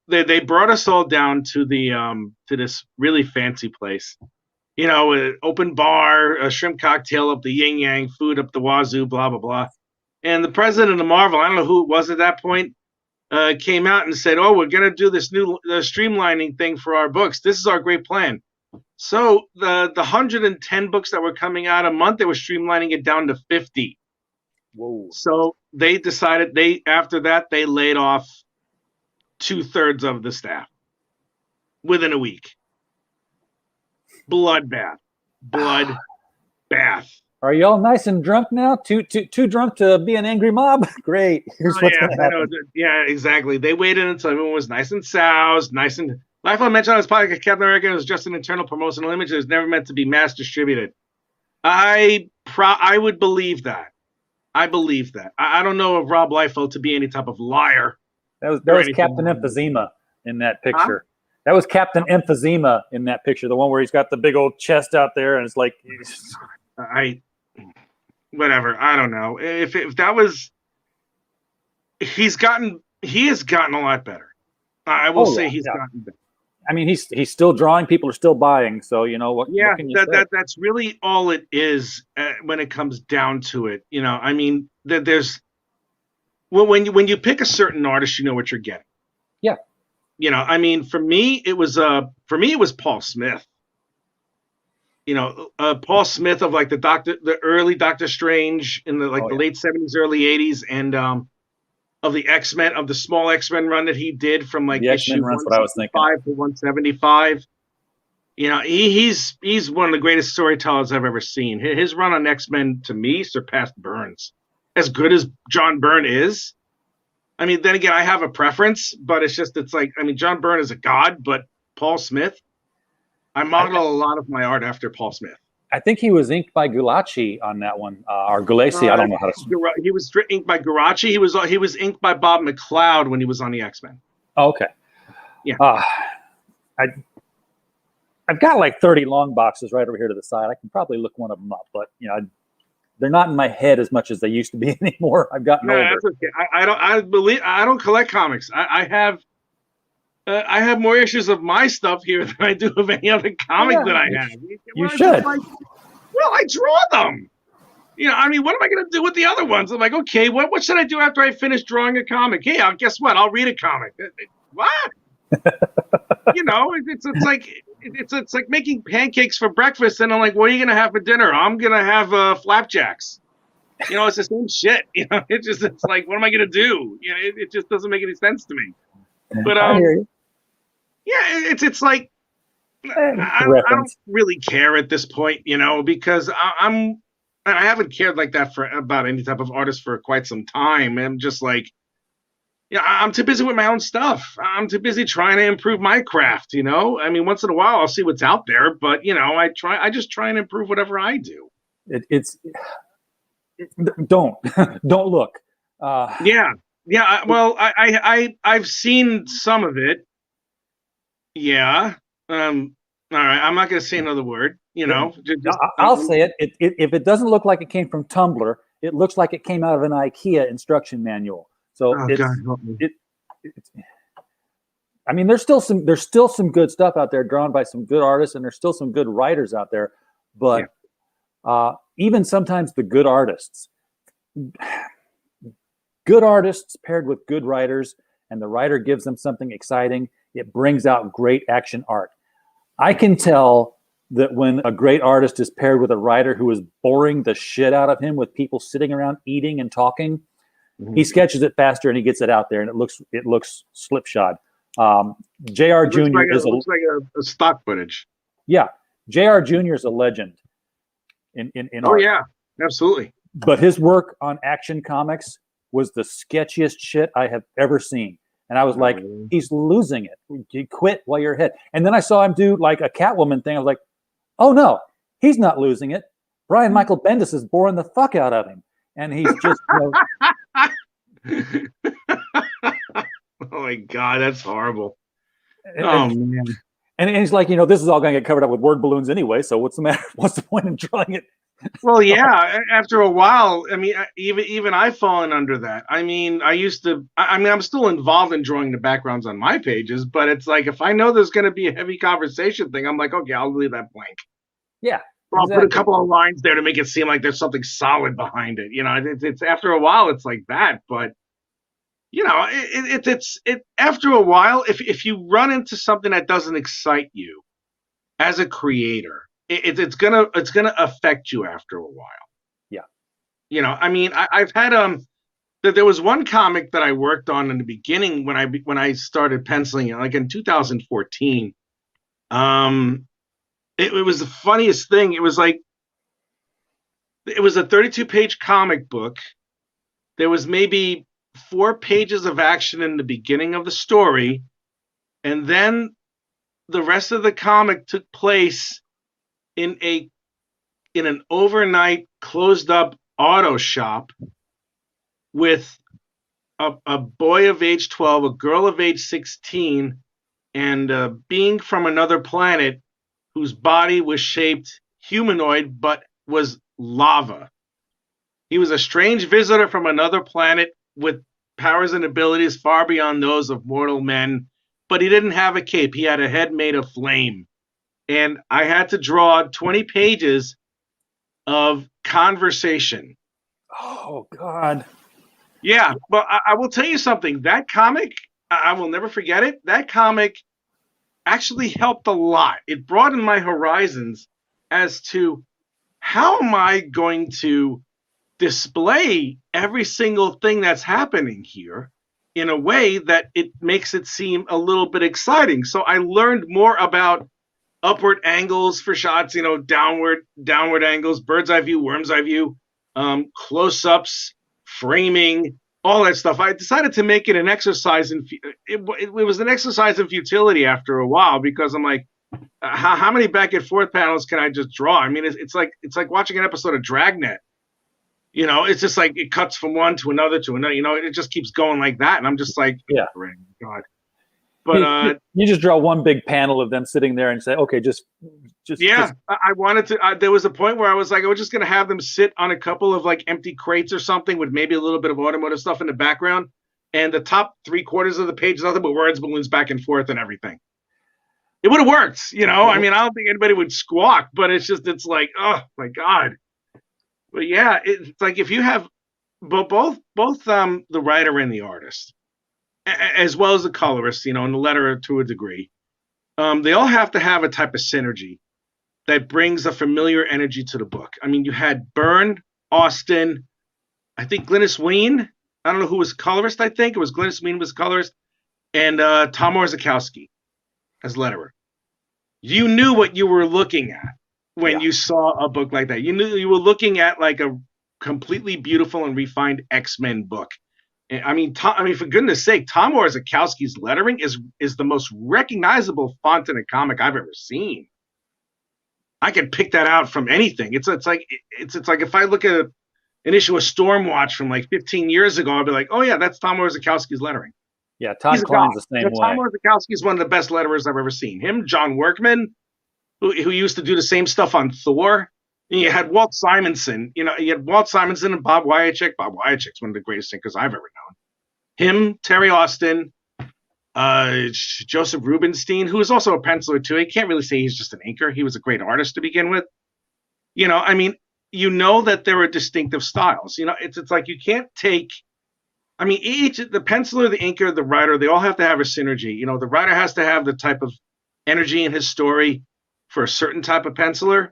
They brought us all down to to this really fancy place. An open bar, a shrimp cocktail up the yin yang, food up the wazoo, blah, blah, blah. And the president of Marvel, I don't know who it was at that point, came out and said, "Oh, we're going to do this new streamlining thing for our books. This is our great plan." So the 110 books that were coming out a month, they were streamlining it down to 50. Whoa. So they decided after that, they laid off 2/3 of the staff within a week. Bloodbath. Are you all nice and drunk now? Too drunk to be an angry mob? Great. Here's what's going to happen. Yeah, exactly. They waited until everyone was nice and soused, nice and. Liefeld mentioned on his podcast, Captain America was just an internal promotional image that was never meant to be mass distributed. I would believe that. I believe that. I don't know of Rob Liefeld to be any type of liar. That was Captain Emphysema in that picture. Huh? That was Captain Emphysema in that picture, the one where he's got the big old chest out there, and it's like, whatever. I don't know. If that was, he has gotten a lot better. I will say he's gotten better. I mean, he's still drawing. People are still buying. So what? Yeah, what can you say? That's really all it is when it comes down to it. I mean, there's when you pick a certain artist, you know what you're getting. Yeah. I mean, for me, it was Paul Smith. Paul Smith of like the early Doctor Strange in the late 70s, early 80s, and of the X-Men, of the small X-Men run that he did from like issue 165 to 175. He's one of the greatest storytellers I've ever seen. His run on X-Men to me surpassed Byrne's. As good as John Byrne is. I mean, then again, I have a preference, but it's like, I mean, John Byrne is a god, but Paul Smith, I model a lot of my art after Paul Smith. I think he was inked by Gulaci on that one, or Gulaci. I don't know how to. He was inked by Guraci. He was inked by Bob McLeod when he was on the X-Men. Oh, okay. Yeah. I've got like 30 long boxes right over here to the side. I can probably look one of them up, but they're not in my head as much as they used to be anymore. I've gotten older. That's okay. I don't collect comics. I have more issues of my stuff here than I do of any other comic that I have. You should. Well, I draw them. I mean, what am I going to do with the other ones? I'm like, okay, what should I do after I finish drawing a comic? Hey, guess what? I'll read a comic. What? It's like making pancakes for breakfast, and I'm like, what are you going to have for dinner? I'm going to have flapjacks. It's the same shit. It's like, what am I going to do? It just doesn't make any sense to me. But I hear you. Yeah, it's like I don't really care at this point, because I haven't cared like that about any type of artist for quite some time. I'm just like, I'm too busy with my own stuff. I'm too busy trying to improve my craft. I mean, once in a while I'll see what's out there, but I just try and improve whatever I do. Don't look. Yeah. Well, I've seen some of it. Yeah. All right. I'm not going to say another word. I'll say it. If it doesn't look like it came from Tumblr, it looks like it came out of an IKEA instruction manual. So God help me. I mean, there's still some good stuff out there drawn by some good artists, and there's still some good writers out there. But even sometimes the good artists, good artists paired with good writers, and the writer gives them something exciting, it brings out great action art. I can tell that when a great artist is paired with a writer who is boring the shit out of him with people sitting around eating and talking, he sketches it faster and he gets it out there, and it looks slipshod. Jr. Jr. looks like a stock footage. Yeah, Jr. Jr. is a legend in art. Yeah, absolutely. But his work on Action Comics was the sketchiest shit I have ever seen. And I was like, he's losing it. You quit while you're ahead. And then I saw him do like a Catwoman thing. I was like, oh no, he's not losing it. Brian Michael Bendis is boring the fuck out of him. And he's just, oh my God, that's horrible. Man. And he's like, this is all going to get covered up with word balloons anyway. So what's the matter? What's the point in drawing it? Well, yeah. After a while, I mean, even I've fallen under that. I mean, I'm still involved in drawing the backgrounds on my pages, but it's like if I know there's going to be a heavy conversation thing, I'm like, okay, I'll leave that blank. Yeah. Or I'll put a couple of lines there to make it seem like there's something solid behind it. It's after a while, it's like that. But it's after a while, if you run into something that doesn't excite you as a creator, it's gonna affect you after a while. Yeah. I mean, I've had there was one comic that I worked on in the beginning when I started penciling it, like in 2014. It was the funniest thing. It was a 32-page comic book. There was maybe 4 pages of action in the beginning of the story, and then the rest of the comic took place in an overnight closed up auto shop with a boy of age 12, a girl of age 16, and a being from another planet whose body was shaped humanoid but was lava. He was a strange visitor from another planet with powers and abilities far beyond those of mortal men, but he didn't have a cape. He had a head made of flame. And I had to draw 20 pages of conversation. Oh, God. Yeah, well, I will tell you something. That comic, I will never forget it. That comic actually helped a lot. It broadened my horizons as to how am I going to display every single thing that's happening here in a way that it makes it seem a little bit exciting. So I learned more about upward angles for shots, downward angles, bird's eye view, worm's eye view, close-ups, framing, all that stuff. I decided to make it an exercise it was an exercise in futility after a while, because I'm like, how many back and forth panels can I just draw? I mean, it's like watching an episode of Dragnet. It's just like it cuts from one to another to another. It just keeps going like that, and I'm just like, yeah, oh, God. But you just draw one big panel of them sitting there and say, okay, just yeah. I wanted to. There was a point where I was like, I was just gonna have them sit on a couple of like empty crates or something with maybe a little bit of automotive stuff in the background, and the top 3/4 of the page nothing but words, balloons back and forth, and everything. It would have worked, I mean, I don't think anybody would squawk, but it's like, oh my God. But yeah, it's like if you have both the writer and the artist, as well as the colorist, and the letterer to a degree, they all have to have a type of synergy that brings a familiar energy to the book. I mean, you had Byrne, Austin, I think Glynis Wein. I don't know who was colorist. I think it was Glynis Wein was colorist, and Tom Orzechowski as letterer. You knew what you were looking at when you saw a book like that. You knew you were looking at like a completely beautiful and refined X-Men book. I mean, for goodness sake, Tom Orzechowski's lettering is the most recognizable font in a comic I've ever seen. I could pick that out from anything. It's like if I look at an issue of Stormwatch from like 15 years ago, I'd be like, oh yeah, that's Tom Orzechowski's lettering. Yeah, Todd Klein's the same way. Tom Orzechowski is one of the best letterers I've ever seen. Him, John Workman, who used to do the same stuff on Thor. And you had Walt Simonson. You had Walt Simonson and Bob Wiacek. Bob Wiacek's one of the greatest thinkers I've ever known. Him, Terry Austin, Joseph Rubinstein, who is also a penciler too. I can't really say he's just an inker. He was a great artist to begin with. I mean, that there are distinctive styles. It's like you can't take I mean, each the penciler, the inker, the writer, they all have to have a synergy. You know, the writer has to have the type of energy in his story for a certain type of penciler.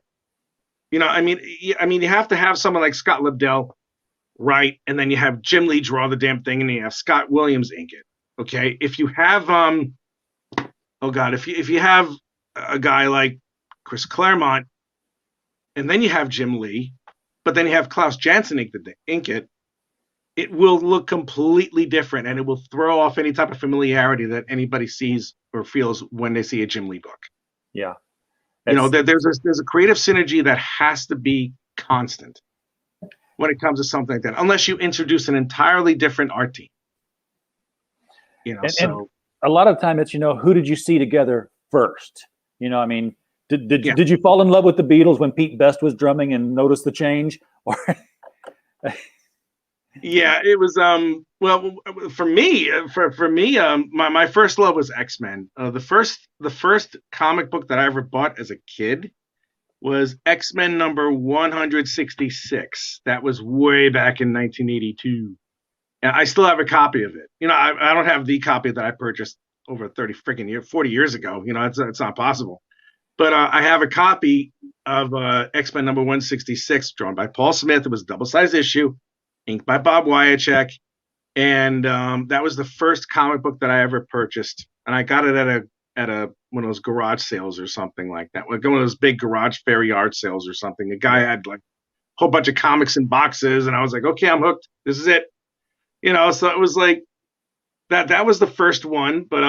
You know, I mean, you have to have someone like Scott Lobdell write, and then you have Jim Lee draw the damn thing, and then you have Scott Williams ink it. Okay, if you have oh god, if you have a guy like Chris Claremont, and then you have Jim Lee, but then you have Klaus Janson ink it, it will look completely different, and it will throw off any type of familiarity that anybody sees or feels when they see a Jim Lee book. Yeah. You know, there's a creative synergy that has to be constant when it comes to something like that, unless you introduce an entirely different art team. You know, and a lot of the time it's, you know, who did you see together first? You know, I mean, did you fall in love with the Beatles when Pete Best was drumming and notice the change? Or yeah, it was well, for me, my first love was X-Men. The first comic book that I ever bought as a kid was X-Men number 166. That was way back in 1982. And I still have a copy of it. You know, I don't have the copy that I purchased over 40 years ago. You know, it's not possible. But I have a copy of X-Men number 166, drawn by Paul Smith. It was a double-sized issue, inked by Bob Wyacek. And that was the first comic book that I ever purchased. And I got it at one of those garage sales or something like that. Like one of those big garage fair yard sales or something. A guy had like a whole bunch of comics in boxes, and I was like, okay, I'm hooked. This is it. You know, so it was like that was the first one. But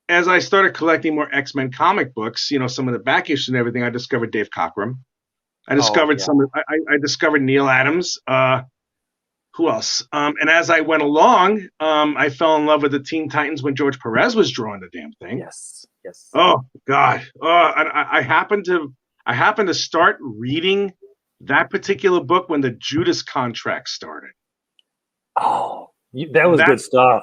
as I started collecting more X-Men comic books, you know, some of the back issues and everything, I discovered Dave Cockrum. I discovered I discovered Neil Adams. Who else? And as I went along, I fell in love with the Teen Titans when George Perez was drawing the damn thing. yes. Oh God! I happened to start reading that particular book when the Judas contract started. Oh, that was good stuff.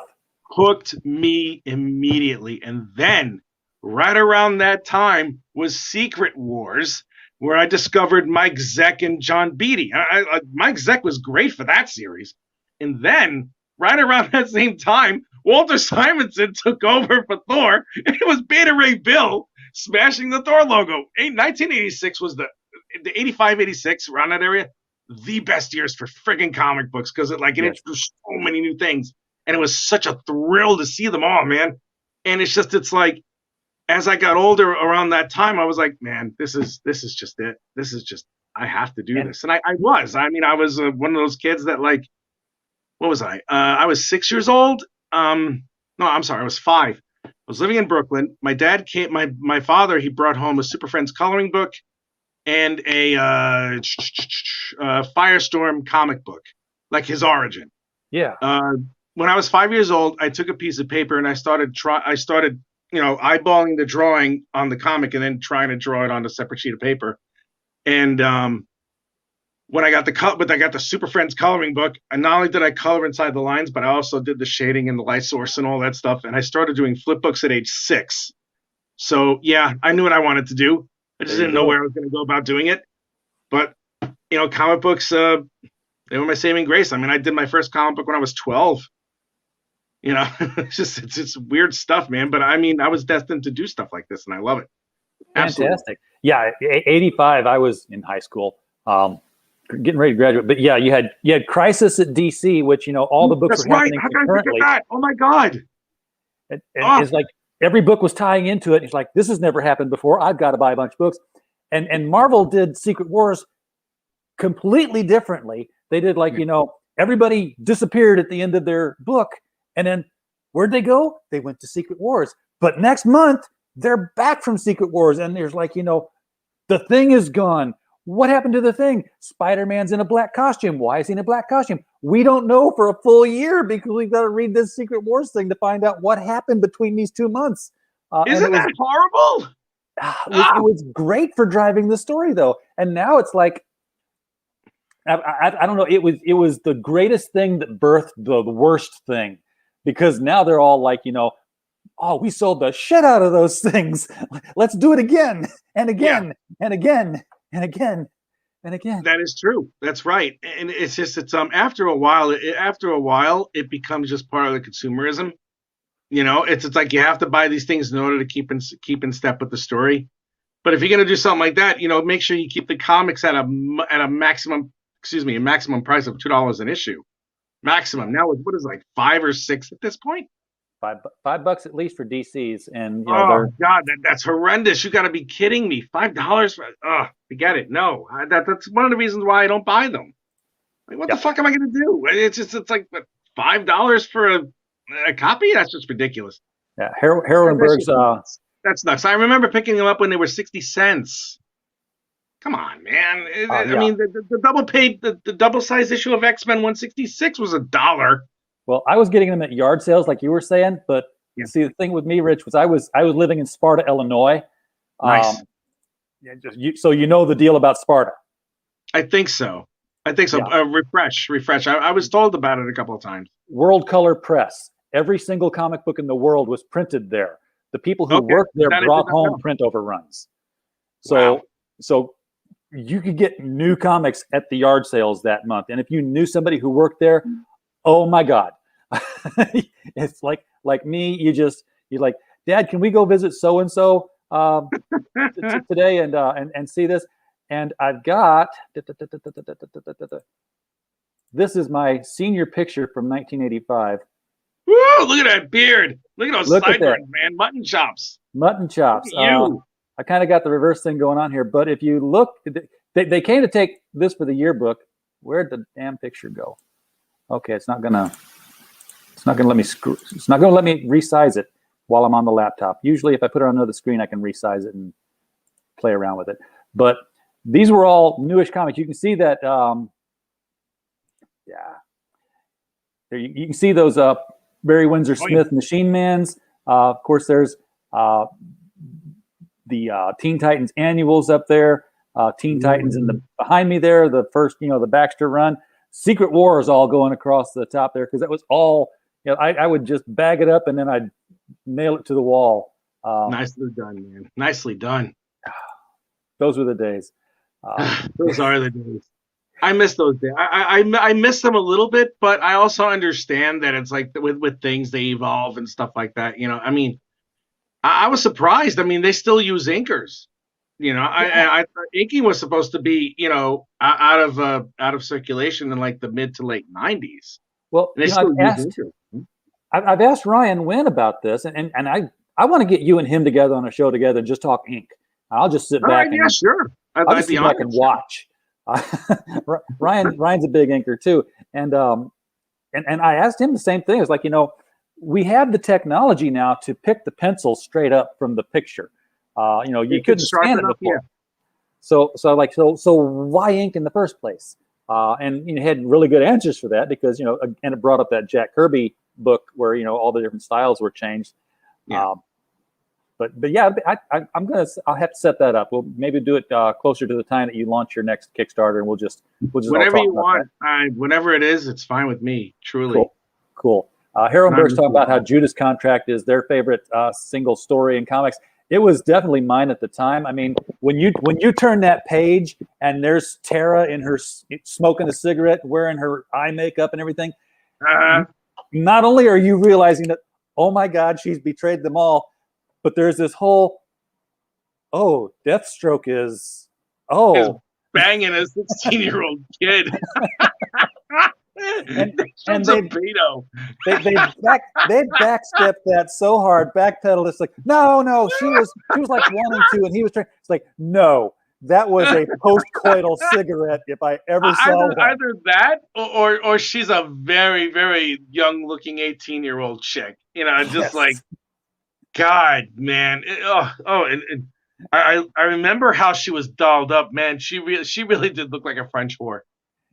Hooked me immediately, and then right around that time was Secret Wars, where I discovered Mike Zeck and John Beatty. Mike Zeck was great for that series. And then, right around that same time, Walter Simonson took over for Thor, and it was Beta Ray Bill smashing the Thor logo. 1986 was the 85, 86, around that area, the best years for friggin' comic books, because it introduced so many new things. And it was such a thrill to see them all, man. And it's like, as I got older around that time, I was like, man, this is just it. This is just, I have to do this. And I was one of those kids that, like, what was I? I was 6 years old. No, I'm sorry, I was 5. I was living in Brooklyn. My dad came, my father, he brought home a Super Friends coloring book and a Firestorm comic book, like his origin. Yeah. When I was 5 years old, I took a piece of paper and I started you know, eyeballing the drawing on the comic and then trying to draw it on a separate sheet of paper. And when I got the Super Friends coloring book, and not only did I color inside the lines, but I also did the shading and the light source and all that stuff. And I started doing flip books at age 6. So yeah, I knew what I wanted to do. I just didn't know where I was going to go about doing it. But you know, comic books, they were my saving grace. I mean, I did my first comic book when I was 12. You know, it's weird stuff, man. But I mean, I was destined to do stuff like this, and I love it. Absolutely. Fantastic. Yeah, 85. I was in high school, getting ready to graduate. But yeah, you had Crisis at DC, which, you know, all the books were happening concurrently. Oh my God! And it's like every book was tying into it. It's like, this has never happened before. I've got to buy a bunch of books. And Marvel did Secret Wars completely differently. They did, like, you know, everybody disappeared at the end of their book. And then where'd they go? They went to Secret Wars. But next month, they're back from Secret Wars. And there's, like, you know, the Thing is gone. What happened to the Thing? Spider-Man's in a black costume. Why is he in a black costume? We don't know for a full year, because we've got to read this Secret Wars thing to find out what happened between these 2 months. Isn't that horrible? It was great for driving the story, though. And now it's like, I don't know. It was the greatest thing that birthed the worst thing. Because now they're all like, you know, oh, we sold the shit out of those things. Let's do it again and again and again and again. And again, That is true. That's right. And it's just after a while, it becomes just part of the consumerism. It's like you have to buy these things in order to keep in step with the story. But if you're gonna do something like that, make sure you keep the comics at a maximum, a maximum price of $2 an issue. Maximum. Now, what is it, like 5 or 6 at this point? $5 at least for DCs, and Oh God, that's horrendous! You got to be kidding me! $5 for forget it. No, that's one of the reasons why I don't buy them. Like, what the fuck am I going to do? It's like $5 for a copy. That's just ridiculous. Yeah, Heroenberg's. That's nuts. I remember picking them up when they were 60 cents. Come on, man! I mean, the double size issue of X-Men 166 was $1. Well, I was getting them at yard sales, like you were saying, but see, the thing with me, Rich, was I was living in Sparta, Illinois. Nice. So the deal about Sparta. I think so. Yeah. Refresh. I was told about it a couple of times. World Color Press. Every single comic book in the world was printed there. The people who worked there brought home print overruns. So you could get new comics at the yard sales that month, and if you knew somebody who worked there, oh my God. It's like me, you're like, Dad, can we go visit so-and-so today and see this? And I've got, this is my senior picture from 1985. Woo, look at that beard. Look at those sideburns, man. Mutton chops. I kind of got the reverse thing going on here, but if you look, they came to take this for the yearbook. Where'd the damn picture go? Okay, it's not gonna let me resize it while I'm on the laptop. Usually if I put it on another screen, I can resize it and play around with it. But these were all newish comics. You can see that, you can see those Barry Windsor Smith Machine Mans. Of course, there's the Teen Titans annuals up there. Teen Titans behind me there, the first, the Baxter run. Secret War is all going across the top there because that was all, I would just bag it up and then I'd nail it to the wall. Nicely done, man. Nicely done. Those were the days. Those are the days. I miss those days. I miss them a little bit, but I also understand that it's like with things, they evolve and stuff like that. I mean, I was surprised. I mean, they still use inkers. I inking was supposed to be, out of circulation in like the mid to late 90s. Well, I've asked Ryan Wynn about this, and I want to get you and him together on a show together and just talk ink. I'll just sit back. Yeah, sure. I'll just sit back and watch. Ryan's a big inker too, and I asked him the same thing. It's like, we have the technology now to pick the pencil straight up from the picture. You couldn't scan it before. So why ink in the first place? And you had really good answers for that because, and it brought up that Jack Kirby book where, all the different styles were changed. Yeah. But yeah, I'll have to set that up. We'll maybe do it closer to the time that you launch your next Kickstarter, and we'll just whatever you want. Whenever it is, it's fine with me. Truly. Cool. Heroenberg's talking about how Judas Contract is their favorite single story in comics. It was definitely mine at the time. I mean, when you turn that page and there's Tara in her smoking a cigarette, wearing her eye makeup and everything, not only are you realizing that, oh my God, she's betrayed them all, but there's this whole, Deathstroke is banging a 16-year-old kid. and they backstepped that so hard, backpedaled. It's like, no, she was like wanting to, and he was trying. It's like, no, that was a post-coital cigarette if I ever saw one. Either that, or she's a very, very young-looking 18-year-old chick. Like, God, man. I remember how she was dolled up, man. She really did look like a French whore.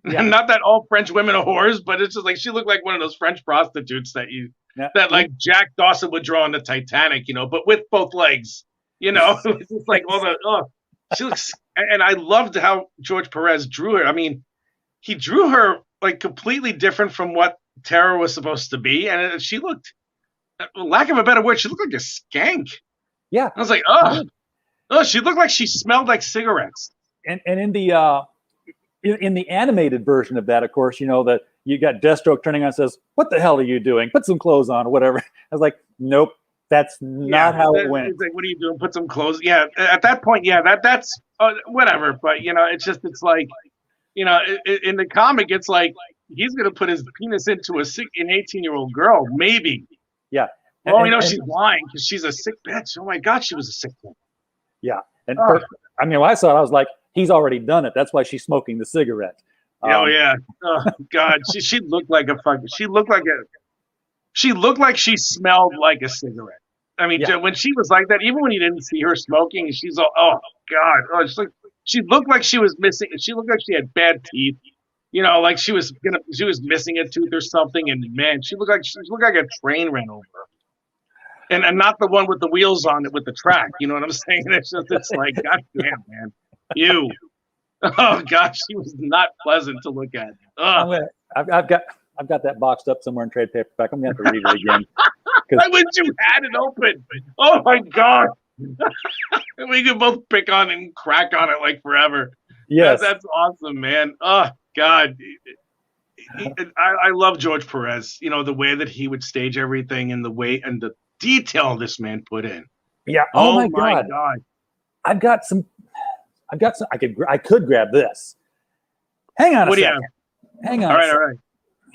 Yeah. Not that all French women are whores, but it's just like she looked like one of those French prostitutes that like Jack Dawson would draw on the Titanic, but with both legs. It's just like she looks. And I loved how George Perez drew her. I mean, he drew her like completely different from what Tara was supposed to be, and she looked, lack of a better word, she looked like a skank. Yeah, I was like, she looked like she smelled like cigarettes. And in the in the animated version of that, of course, you know that you got Deathstroke turning on and says, "What the hell are you doing? Put some clothes on," or whatever. I was like, "Nope, that's not how it went." It's like, what are you doing? Put some clothes. Yeah, at that point, yeah, that's whatever. But you know, it's like, you know, in the comic, it's like he's gonna put his penis into an 18-year-old girl, maybe. Yeah. Well, you know, she's lying because she's a sick bitch. Oh my God, she was a sick bitch. Yeah, and I mean, when I saw it, I was like, he's already done it. That's why she's smoking the cigarette. Oh yeah. Oh God, she looked like a fucking. She looked like she smelled like a cigarette. I mean, when she was like that, even when you didn't see her smoking, she's all, oh God, oh, it's like she looked like she was missing. She looked like she had bad teeth. You know, like she was missing a tooth or something. And man, she looked like a train ran over her. And not the one with the wheels on it with the track. You know what I'm saying? It's like, God damn, man, you. Oh gosh, she was not pleasant to look at. I've got that boxed up somewhere in trade paperback. I'm gonna have to read it again. Why wouldn't you had it open? Oh my God. We could both pick on it and crack on it like forever. Yes. That's awesome, man. Oh God. I love George Perez, you know, the way that he would stage everything and the way and the detail this man put in. Yeah. Oh my God. I've got some. I could grab this. Hang on a second. Hang on. All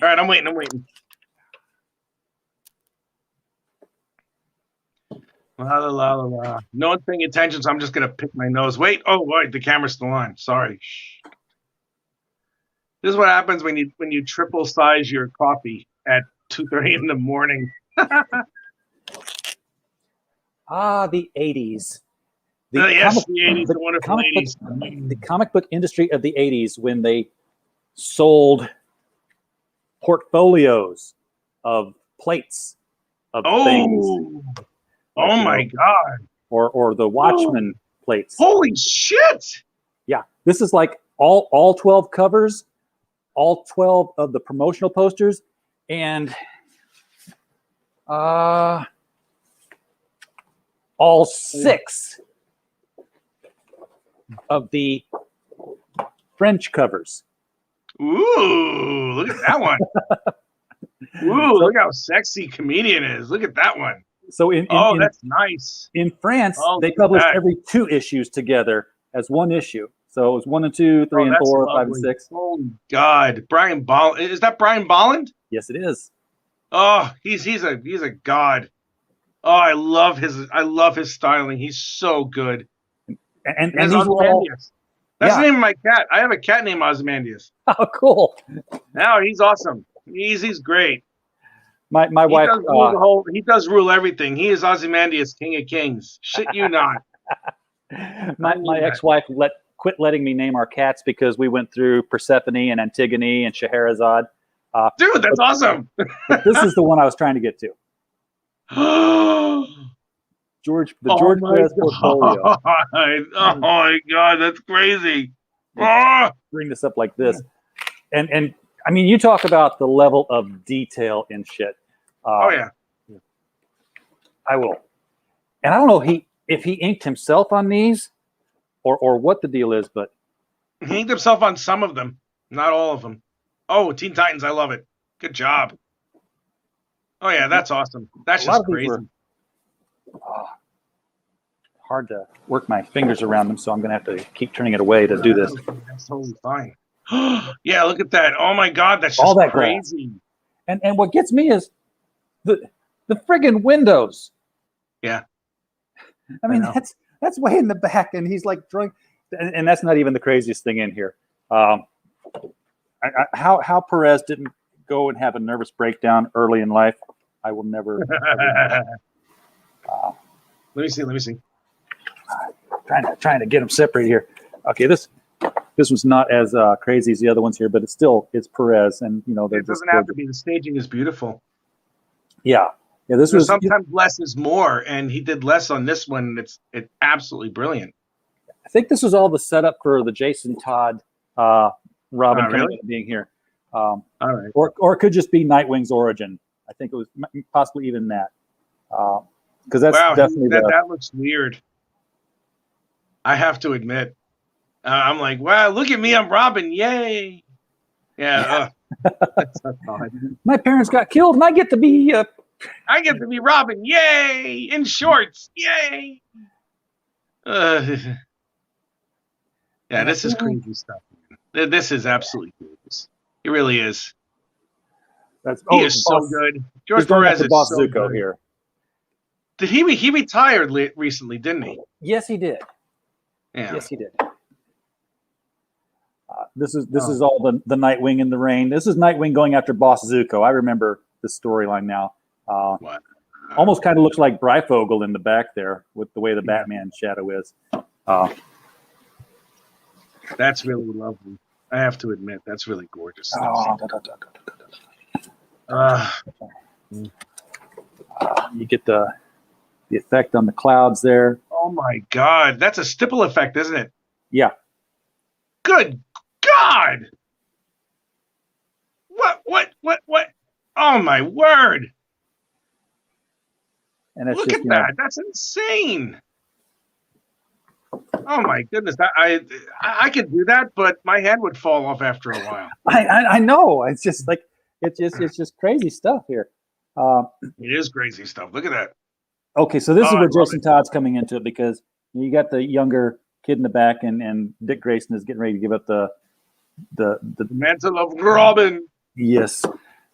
right. I'm waiting. La la la la la. No one's paying attention, so I'm just gonna pick my nose. Wait. Oh, wait. The camera's still on. Sorry. This is what happens when you triple size your coffee at 2:30 in the morning. The 80s. The 80s, the wonderful 80s. The comic book industry of the 80s, when they sold portfolios of plates of things. Oh my God. Or the Watchmen plates. Holy shit. Yeah. This is like all 12 covers, all 12 of the promotional posters, and all 6 of the French covers. Ooh, look at that one. Ooh, look how sexy Comedian is. Look at that one. So that's nice. In France, they published every 2 issues together as one issue. So it was 1 and 2, 3 and 4, 5 and 6. Oh God, Brian Bolland. Is that Brian Bolland? Yes, it is. Oh, he's a god. Oh, I love his styling. He's so good. And these were all, that's the name of my cat. I have a cat named Ozymandias. Oh, cool. No, he's awesome. He's great. My wife. He does rule everything. He is Ozymandias, King of Kings. Shit you not. my ex-wife quit letting me name our cats because we went through Persephone and Antigone and Scheherazade. Dude, that's awesome. This is the one I was trying to get to. George Perez portfolio. Oh my God, that's crazy. Bring this up like this, and I mean, you talk about the level of detail in shit. Oh yeah, I will. And I don't know if he inked himself on these, or what the deal is, but he inked himself on some of them, not all of them. Oh, Teen Titans, I love it. Good job. Oh yeah, that's awesome. That's just crazy. Hard to work my fingers around them, so I'm going to have to keep turning it away to do this. That's totally fine. Yeah, look at that. Oh my God, that's just all that crazy. And what gets me is the friggin' windows. Yeah. I mean, that's way in the back, and he's like drawing, and that's not even the craziest thing in here. How Perez didn't go and have a nervous breakdown early in life, I will never. Let me see. Trying to get them separated here. Okay, this one's not as crazy as the other ones here, but it's Perez, and you know, it doesn't have to be. The staging is beautiful. Yeah. This was sometimes less is more, and he did less on this one. It's absolutely brilliant. I think this was all the setup for the Jason Todd Robin being here. All right. Or it could just be Nightwing's origin. I think it was possibly even that. Because that's definitely that looks weird. I have to admit, I'm like, wow, look at me, I'm Robin, yay! Yeah, that's so odd. My parents got killed, and I get to be. I get to be Robin, yay! In shorts, yay! Yeah, this is crazy stuff. This is absolutely crazy. It really is. He is so good. George Perez is Boss so Zuko good. here. Did he retired recently? Didn't he? Yes, he did. Yeah. Yes, he did. This is all the Nightwing in the rain. This is Nightwing going after Boss Zuko. I remember the storyline now. What? Almost kind of looks like Breyfogle in the back there with the way the Batman shadow is. That's really lovely. I have to admit, that's really gorgeous. You get the effect on the clouds there. Oh my God, that's a stipple effect, isn't it? Yeah. Good God! What? Oh my word! And it's Look just, at that. That's insane. Oh my goodness. I could do that, but my hand would fall off after a while. I know. It's just like it's just crazy stuff here. It is crazy stuff. Look at that. Okay, so this is where Jason Todd's coming into it, because you got the younger kid in the back, and Dick Grayson is getting ready to give up the mantle of Robin. Yes,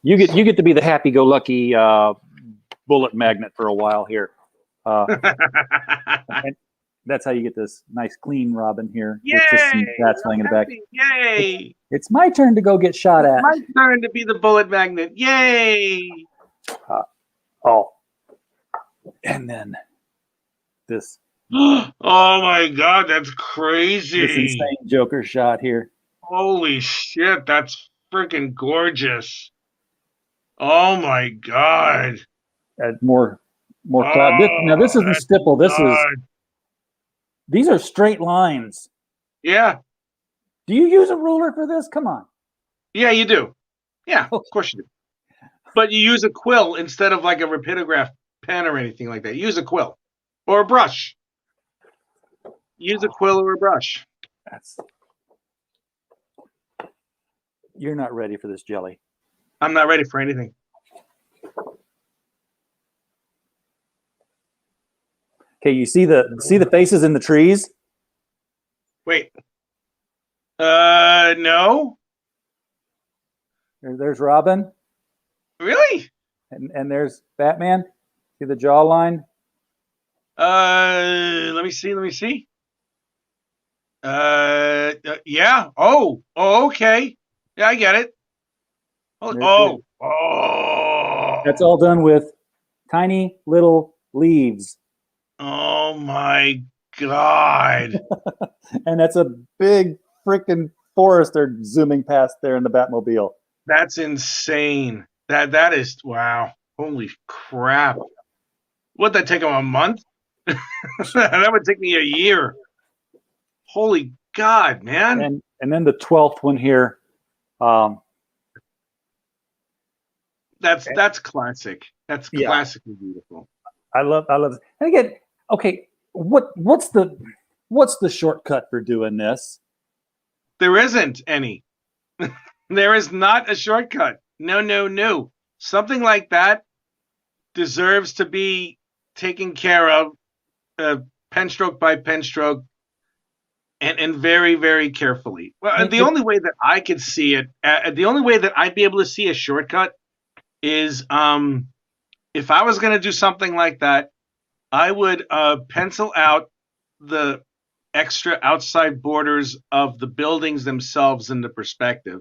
you get to be the happy-go-lucky bullet magnet for a while here. And that's how you get this nice clean Robin here. Yay! With just some bats laying in the back. Yay! It's my turn to go get shot at. My turn to be the bullet magnet. Yay! And then this. Oh my God, that's crazy! This insane Joker shot here. Holy shit, that's freaking gorgeous! Oh my God! More cloud. Now this isn't stipple. These are straight lines. Yeah. Do you use a ruler for this? Come on. Yeah, you do. Yeah, of course you do. But you use a quill instead of like a rapidograph pen or anything like that. Use a quill or a brush. Use a quill or a brush. You're not ready for this, Jelly. I'm not ready for anything. Okay, you see the faces in the trees? Wait. No. There's Robin. Really? And there's Batman. See the jawline? Let me see. Yeah. Oh, okay. Yeah, I get it. Oh. That's all done with tiny little leaves. Oh my God. And that's a big freaking forest they're zooming past there in the Batmobile. That's insane. That is, wow. Holy crap. Would that take them a month? That would take me a year. Holy God, man. And then the 12th one here. That's classic. That's classically beautiful. I love it. And again, okay, what's the shortcut for doing this? There isn't any. There is not a shortcut. No. Something like that deserves to be taken care of, pen stroke by pen stroke, and very, very carefully. Well, the only way that I could see it, the only way that I'd be able to see a shortcut is if I was going to do something like that, I would pencil out the extra outside borders of the buildings themselves in the perspective.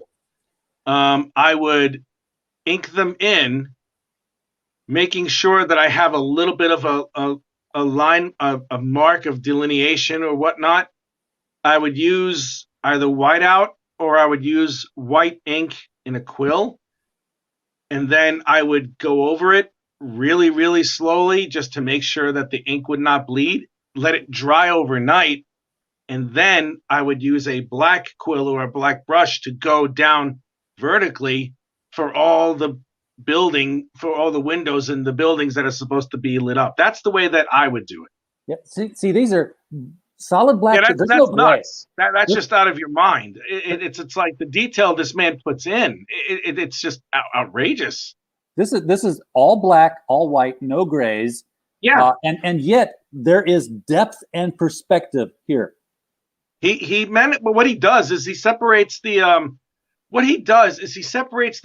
I would ink them in, making sure that I have a little bit of a line, a mark of delineation or whatnot. I would use either whiteout or I would use white ink in a quill. And then I would go over it really, really slowly just to make sure that the ink would not bleed. Let it dry overnight. And then I would use a black quill or a black brush to go down vertically for all the windows in the buildings that are supposed to be lit up. That's the way that I would do it. Yeah. See, these are solid black. Yeah, There's that's no gray. nuts. That's just out of your mind. It's like the detail this man puts in. It's just outrageous. This is all black, all white, no grays. Yeah, and yet there is depth and perspective here. he meant it, but what he does is he separates the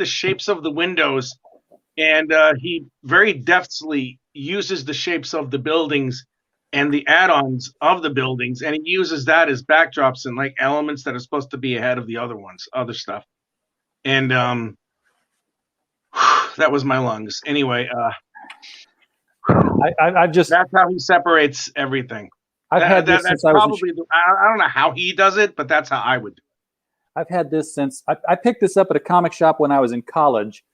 shapes of the windows, and he very deftly uses the shapes of the buildings and the add-ons of the buildings, and he uses that as backdrops and like elements that are supposed to be ahead of the other stuff. And that was my lungs. Anyway, I've just that's how he separates everything. I've had this since that's I was. probably I don't know how he does it, but that's how I would do it. I've had this since I picked this up at a comic shop when I was in college.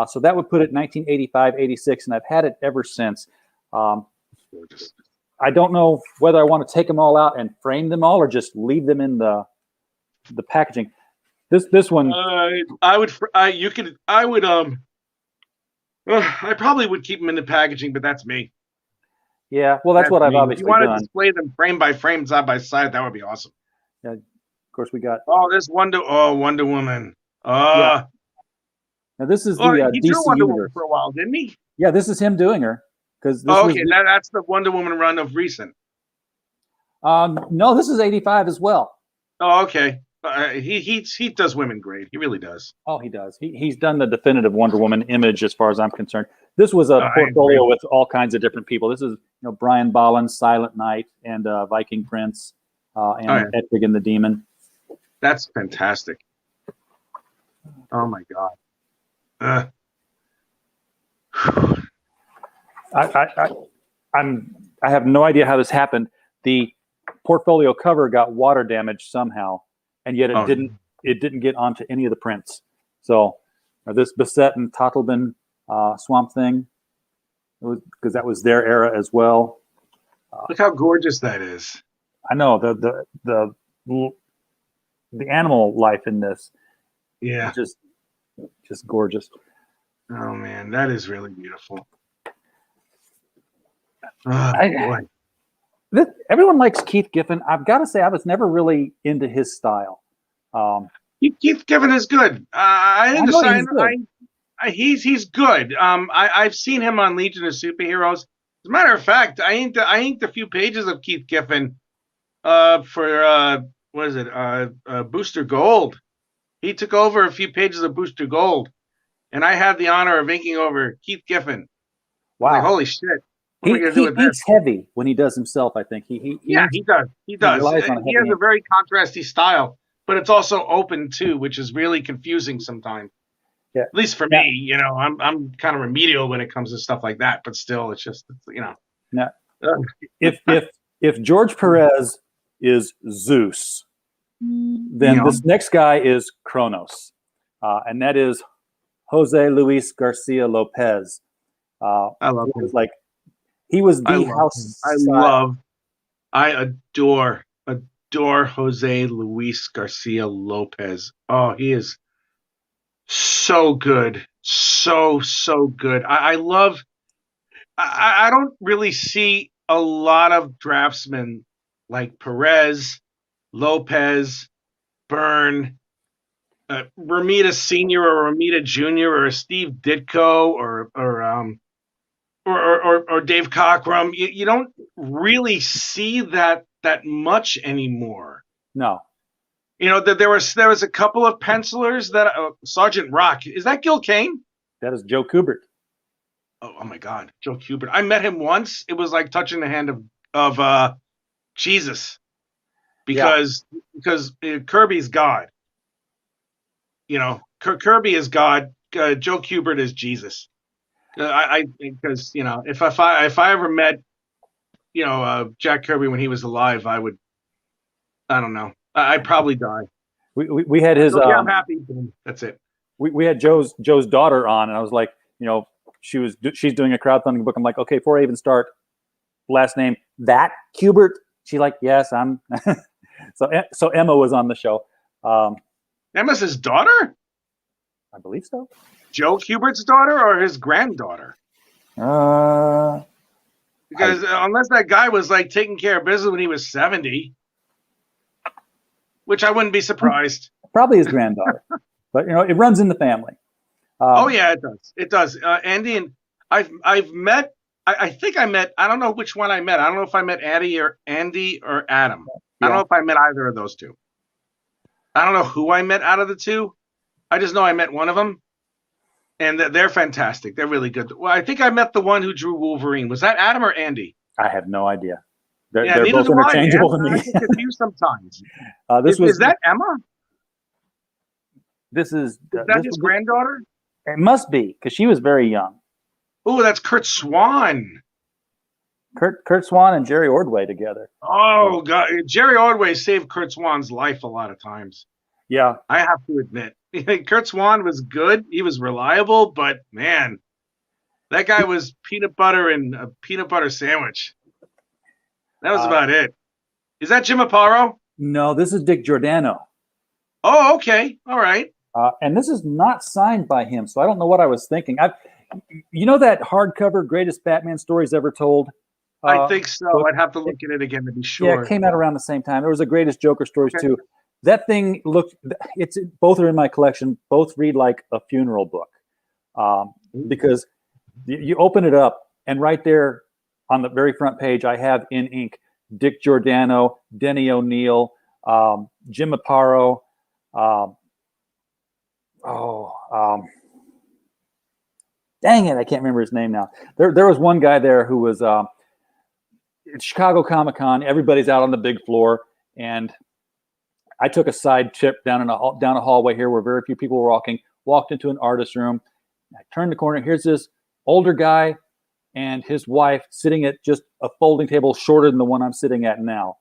So that would put it 1985, 86, and I've had it ever since. Gorgeous. I don't know whether I want to take them all out and frame them all or just leave them in the packaging. This one, I probably would keep them in the packaging, but that's me. yeah. Well, that's what I've obviously If you want done. to display them frame by frame, side by side, that would be awesome. Yeah, of course, we got. Oh, this Wonder Woman. Yeah. Now this is the he drew DC Wonder Woman universe. for a while, didn't he? Yeah, this is him doing her. Because Okay, that's the Wonder Woman run of recent. no, this is 85 as well. Oh, okay. He does women great. He really does. Oh, he does. He's done the definitive Wonder Woman image as far as I'm concerned. This was a portfolio with all kinds of different people. This is Brian Bolland's Silent Knight and Viking Prince and Edwig and the Demon. That's fantastic. Oh my God. I have no idea how this happened. The portfolio cover got water damaged somehow, and yet it didn't get onto any of the prints. So this Bissett and Totleben Swamp Thing, because that was their era as well. Look how gorgeous that is. I know the animal life in this. Yeah, just gorgeous. Oh man, that is really beautiful. Boy. Everyone likes Keith Giffen. I've got to say, I was never really into his style. Keith Giffen is good. I understand. He's good. I've seen him on Legion of Superheroes. As a matter of fact, I inked a few pages of Keith Giffen for what is it? Booster Gold. He took over a few pages of Booster Gold, and I had the honor of inking over Keith Giffen. Wow! Like, holy shit! He inks heavy when he does himself. I think he does. He has a very contrasty style, but it's also open too, which is really confusing sometimes. Yeah. At least for me, I'm kind of remedial when it comes to stuff like that, but still, it's just. Now, if George Perez is Zeus, then this next guy is Kronos, and that is Jose Luis Garcia Lopez. I love him. He was the house. I adore Jose Luis Garcia Lopez. Oh, he is so good, so good. I love. I don't really see a lot of draftsmen like Perez, Lopez, Byrne, Romita Senior or Romita Junior or Steve Ditko or Dave Cockrum. You don't really see that much anymore. No. There was a couple of pencilers that Sergeant Rock. Is that Gil Kane? That is Joe Kubert. Oh my God, Joe Kubert. I met him once. It was like touching the hand of Jesus, because Kirby's God. Kirby is God. Joe Kubert is Jesus. Because if I ever met Jack Kirby when he was alive, I don't know. I'd probably die. We had his. I'm happy. That's it. We had Joe's daughter on, and I was like, she's doing a crowdfunding book. I'm like, okay, before I even start, last name that Kubert. She's like, yes, I'm. So Emma was on the show. Emma's his daughter? I believe so. Joe Kubert's daughter or his granddaughter? Because unless that guy was like taking care of business when he was 70, which I wouldn't be surprised. Probably his granddaughter, but it runs in the family. Oh yeah, it does. It does. Andy and I've met. I think I met. I don't know which one I met. I don't know if I met Andy or Adam. I don't know if I met either of those two. I don't know who I met out of the two. I just know I met one of them, and they're fantastic. They're really good. Well, I think I met the one who drew Wolverine. Was that Adam or Andy? I have no idea. They're neither both do interchangeable to I me. get confused sometimes. Is that Emma? This is Is that his granddaughter? It must be, because she was very young. Oh, that's Kurt Swan. Kurt Swan and Jerry Ordway together. Oh God, Jerry Ordway saved Kurt Swan's life a lot of times. Yeah, I have to admit, Kurt Swan was good. He was reliable, but man, that guy was peanut butter and a peanut butter sandwich. That was about it. Is that Jim Aparo? No, this is Dick Giordano. Oh, okay, all right. And this is not signed by him, so I don't know what I was thinking. That hardcover Greatest Batman Stories Ever Told? I think so. I'd have to look at it again to be sure. Yeah, it came out around the same time. There was a Greatest Joker Stories too. That thing both are in my collection. Both read like a funeral book, because you open it up and right there on the very front page, I have in ink Dick Giordano, Denny O'Neil, Jim Aparo. Dang it, I can't remember his name now. There was one guy there who was at Chicago Comic-Con. Everybody's out on the big floor, and I took a side trip down a hallway here where very few people were walking. Walked into an artist room. I turned the corner. Here's this older guy and his wife sitting at just a folding table shorter than the one I'm sitting at now,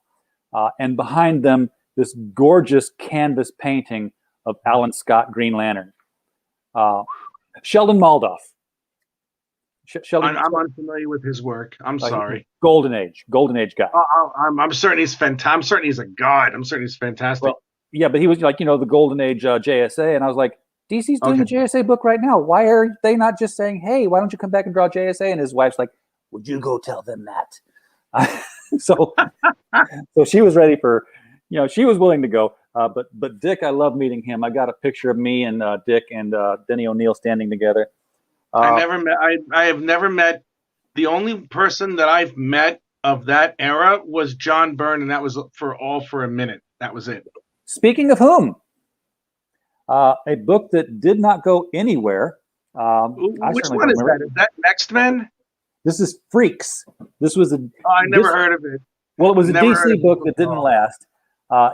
and behind them this gorgeous canvas painting of Alan Scott Green Lantern. Sheldon Maldoff. I'm unfamiliar with his work. I'm sorry. Golden Age guy. I'm certain he's fantastic. I'm certain he's a god. I'm certain he's fantastic. Well, yeah, but he was like, the Golden Age JSA, and I was like, DC's doing a JSA book right now. Why are they not just saying, hey, why don't you come back and draw JSA? And his wife's like, would you go tell them that? So she was ready for, she was willing to go. But Dick, I love meeting him. I got a picture of me and Dick and Denny O'Neil standing together. I have never met. The only person that I've met of that era was John Byrne, and that was for a minute. That was it. Speaking of whom, a book that did not go anywhere. Which one is that? Is that Next Men? This is Freaks. This was I never heard of it. Well, it was a DC book that didn't last.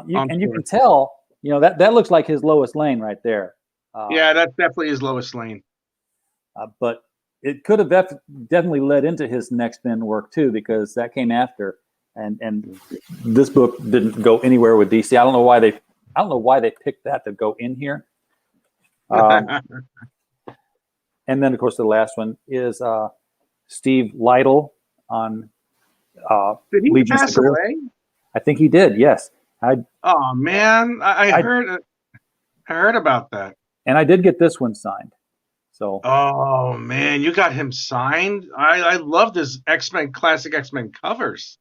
You can tell, that looks like his Lois Lane right there. Yeah, that's definitely his Lois Lane. But it could have definitely led into his Next Men work too, because that came after, and this book didn't go anywhere with DC. I don't know why they picked that to go in here. And then, of course, the last one is Steve Lytle on Did he Legion pass Superheroes. away? I think he did. Yes. Oh man, I heard about that. And I did get this one signed. So. Oh man, you got him signed. I love this classic X-Men covers.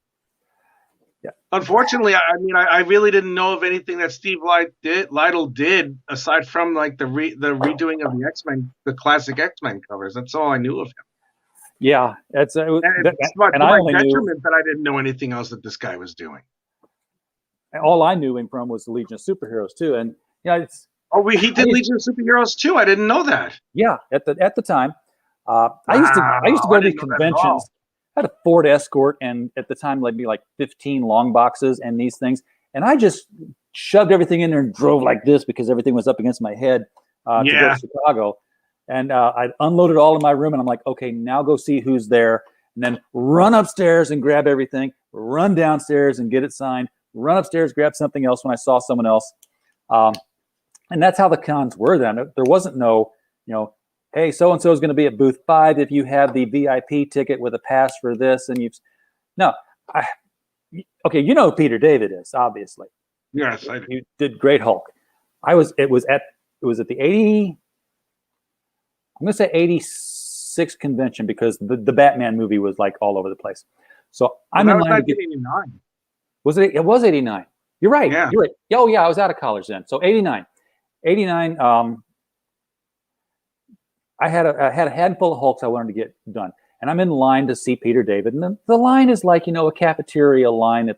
Yeah. Unfortunately, I really didn't know of anything that Steve Lytle did aside from like the redoing of the X-Men, the classic X-Men covers. That's all I knew of him. Yeah, it's to my detriment that I didn't know anything else that this guy was doing. All I knew him from was the Legion of Superheroes too, and he did Legion of Superheroes too. I didn't know that. Yeah, at the time, I used to go to these conventions. I had a Ford Escort, and at the time, like 15 long boxes and these things, and I just shoved everything in there and drove like this because everything was up against my head to go to Chicago. And I unloaded all in my room, and I'm like, okay, now go see who's there, and then run upstairs and grab everything, run downstairs and get it signed, run upstairs, grab something else when I saw someone else. And that's how the cons were then. There wasn't no, hey, so-and-so is going to be at booth 5 if you have the VIP ticket with a pass for this. And okay, who Peter David is, obviously. Yes, I do. You did Great Hulk. It was at the 80, I'm going to say 86 6 convention because the Batman movie was like all over the place. So I'm in line to get. 1989. Was it? It was 89. You're right. Yeah. You're right. Oh yeah, I was out of college then. So 89. 89. I had a handful of Hulks I wanted to get done, and I'm in line to see Peter David, and the line is like a cafeteria line at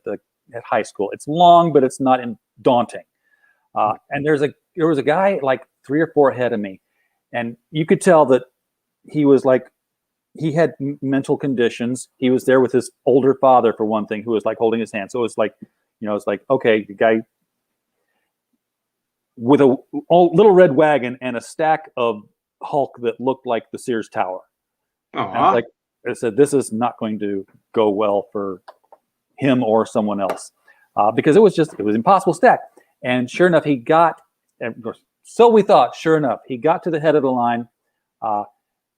high school. It's long, but it's not daunting. And there was a guy like 3 or 4 ahead of me, and you could tell that he was like he had mental conditions. He was there with his older father for one thing, who was like holding his hand. So it was like it's like, okay, the guy with a little red wagon and a stack of Hulk that looked like the Sears Tower. And I said, this is not going to go well for him or someone else, because it was impossible stack. And sure enough, so we thought, sure enough, he got to the head of the line.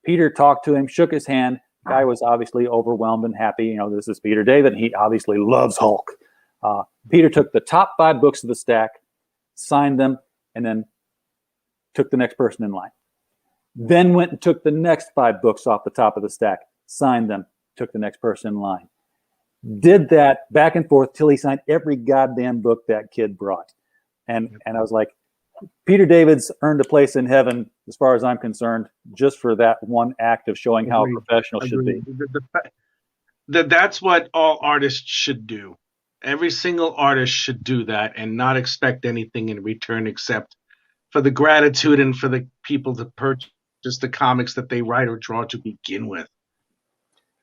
Peter talked to him, shook his hand. Guy was obviously overwhelmed and happy. This is Peter David. He obviously loves Hulk. Peter took the top 5 books of the stack, signed them, and then took the next person in line. Then went and took the next 5 books off the top of the stack, signed them, took the next person in line. Did that back and forth till he signed every goddamn book that kid brought. And I was like, Peter David's earned a place in heaven, as far as I'm concerned, just for that one act of showing how a professional should be. That's what all artists should do. Every single artist should do that and not expect anything in return except for the gratitude and for the people to purchase the comics that they write or draw to begin with.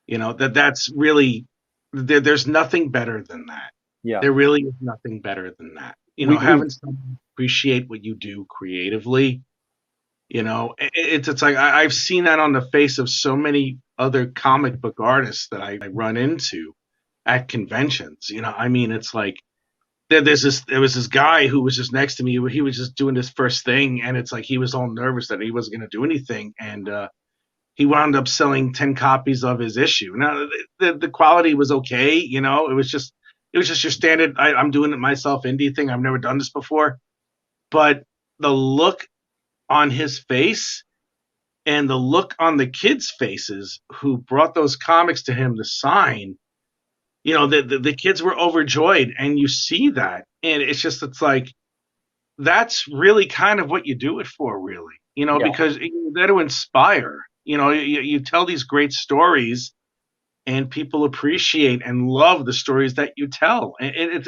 That's really, there's nothing better than that. Yeah. There really is nothing better than that. Having someone appreciate what you do creatively, it's like I've seen that on the face of so many other comic book artists that I run into at conventions. It's like there was this guy who was just next to me. He was just doing his first thing, and it's like he was all nervous that he wasn't going to do anything, and he wound up selling 10 copies of his issue. Now the quality was okay, it was just your standard. I'm doing it myself indie thing. I've never done this before, but the look on his face and the look on the kids' faces who brought those comics to him to sign. The kids were overjoyed, and you see that, and it's like that's really kind of what you do it for, really, because you're there to inspire. You tell these great stories, and people appreciate and love the stories that you tell. And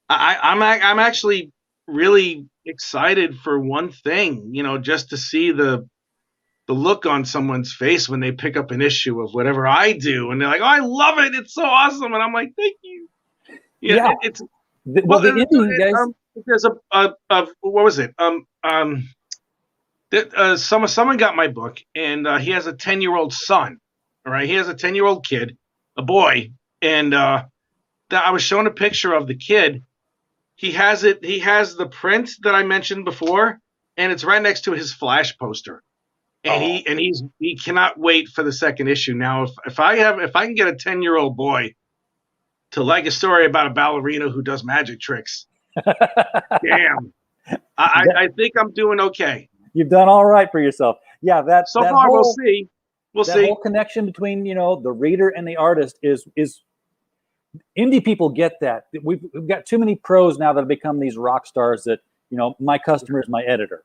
I'm actually really excited for one thing, just to see the look on someone's face when they pick up an issue of whatever I do, and they're like, "Oh, I love it! It's so awesome!" And I'm like, "Thank you." The indie guys. There's what was it? Someone got my book, and he has a 10-year-old son. All right, he has a 10-year-old kid, a boy, and I was shown a picture of the kid. He has it. He has the print that I mentioned before, and it's right next to his Flash poster. And he cannot wait for the second issue. Now, if I can get a 10-year-old boy to like a story about a ballerina who does magic tricks, damn, I think I'm doing okay. You've done all right for yourself. Yeah, so far we'll see. We'll see. The whole connection between the reader and the artist is indie people get that. We've got too many pros now that have become these rock stars that my customer is my editor.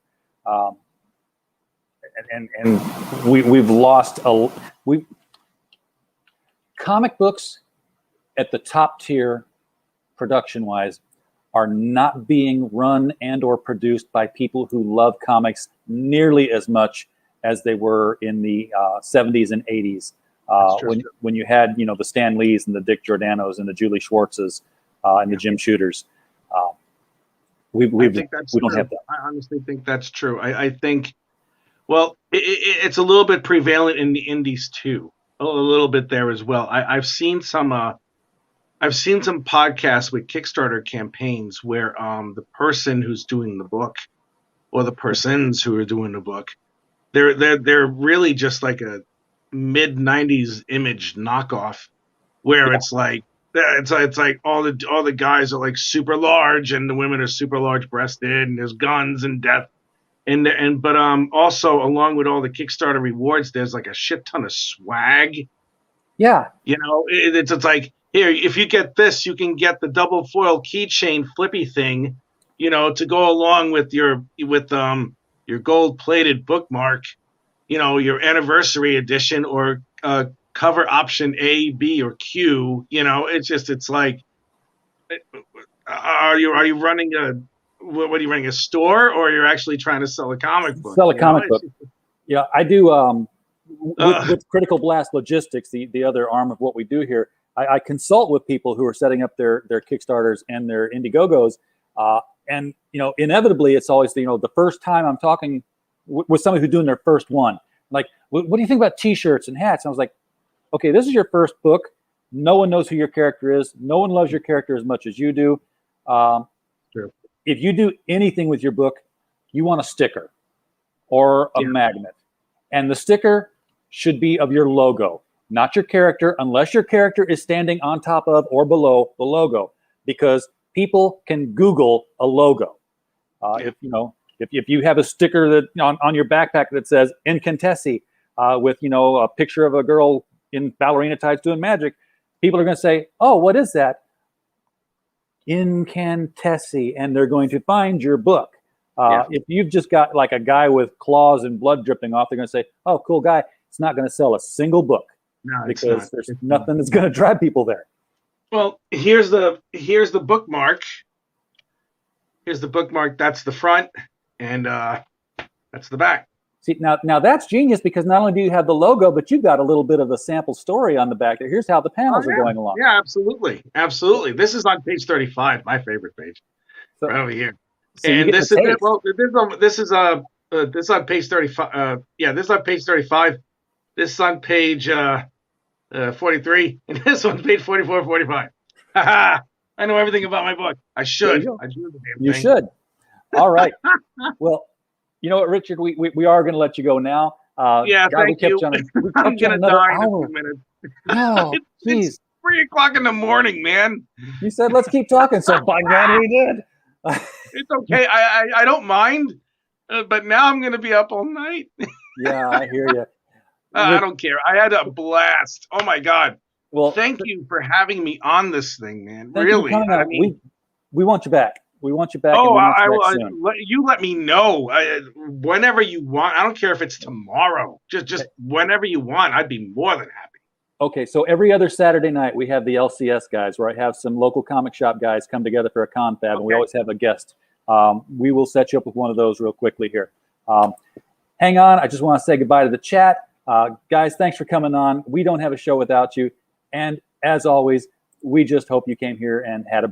And we've lost comic books at the top tier production wise are not being run and or produced by people who love comics nearly as much as they were in the 70s and 80s when you had the Stan Lees and the Dick Giordanos and the Julie Schwartzes and the Jim Shooters. We don't have that. I honestly think that's true. I think. Well, it's a little bit prevalent in the indies too, a little bit there as well. I've seen some podcasts with Kickstarter campaigns where the person who's doing the book, or the persons who are doing the book, they're really just like a mid '90s image knockoff, where it's like all the guys are like super large and the women are super large breasted and there's guns and death. But also along with all the Kickstarter rewards, there's like a shit ton of swag. Yeah. You know, it's like, here, if you get this, you can get the double foil keychain flippy thing, you know, to go along with your gold plated bookmark, you know, your anniversary edition or cover option A, B, or Q. You know, it's like, are you running what are you running, a store, or you're actually trying to sell a comic book? Sell a comic book. Yeah, I do. With Critical Blast Logistics, the other arm of what we do here, I consult with people who are setting up their Kickstarters and their Indiegogos, and you know, inevitably, it's always the first time I'm talking with somebody who's doing their first one. Like, what do you think about T-shirts and hats? And I was like, okay, this is your first book. No one knows who your character is. No one loves your character as much as you do. True. If you do anything with your book, you want a sticker or a magnet, and the sticker should be of your logo, not your character, unless your character is standing on top of or below the logo, because people can Google a logo. If you have a sticker that on your backpack that says Incantesse with a picture of a girl in ballerina tights doing magic, people are going to say, "Oh, what is that?" Incantesse, and they're going to find your book. If you've just got like a guy with claws and blood dripping off, they're going to say, "Oh, cool guy." It's not going to sell a single book because there's nothing that's going to drive people there. Well, here's the bookmark. Here's the bookmark. That's the front, and that's the back. See, now that's genius, because not only do you have the logo, but you've got a little bit of a sample story on the back there. Here's how the panels are going along. Yeah, absolutely. This is on page 35, my favorite page, right over here. So and this is on page 35. This is on page 35. This is on page 43, and this one's page 44, 45. I know everything about my book. I should. I do the damn thing. You should. All right. Well, you know what, Richard? We are going to let you go now. Thank you. I'm going to die in a few minutes. No, it's 3:00 in the morning, man. You said let's keep talking, so by God we did. It's okay. I don't mind, but now I'm going to be up all night. Yeah, I hear you. I don't care. I had a blast. Oh my God. Well, thank you for having me on this thing, man. Thank really. I mean, we want you back. We want you back. Oh, you let me know whenever you want. I don't care if it's tomorrow. Just whenever you want. I'd be more than happy. Okay, so every other Saturday night we have the LCS guys, where I have some local comic shop guys come together for a confab, and we always have a guest. We will set you up with one of those real quickly here. Hang on, I just want to say goodbye to the chat. Guys, thanks for coming on. We don't have a show without you. And as always, we just hope you came here and had a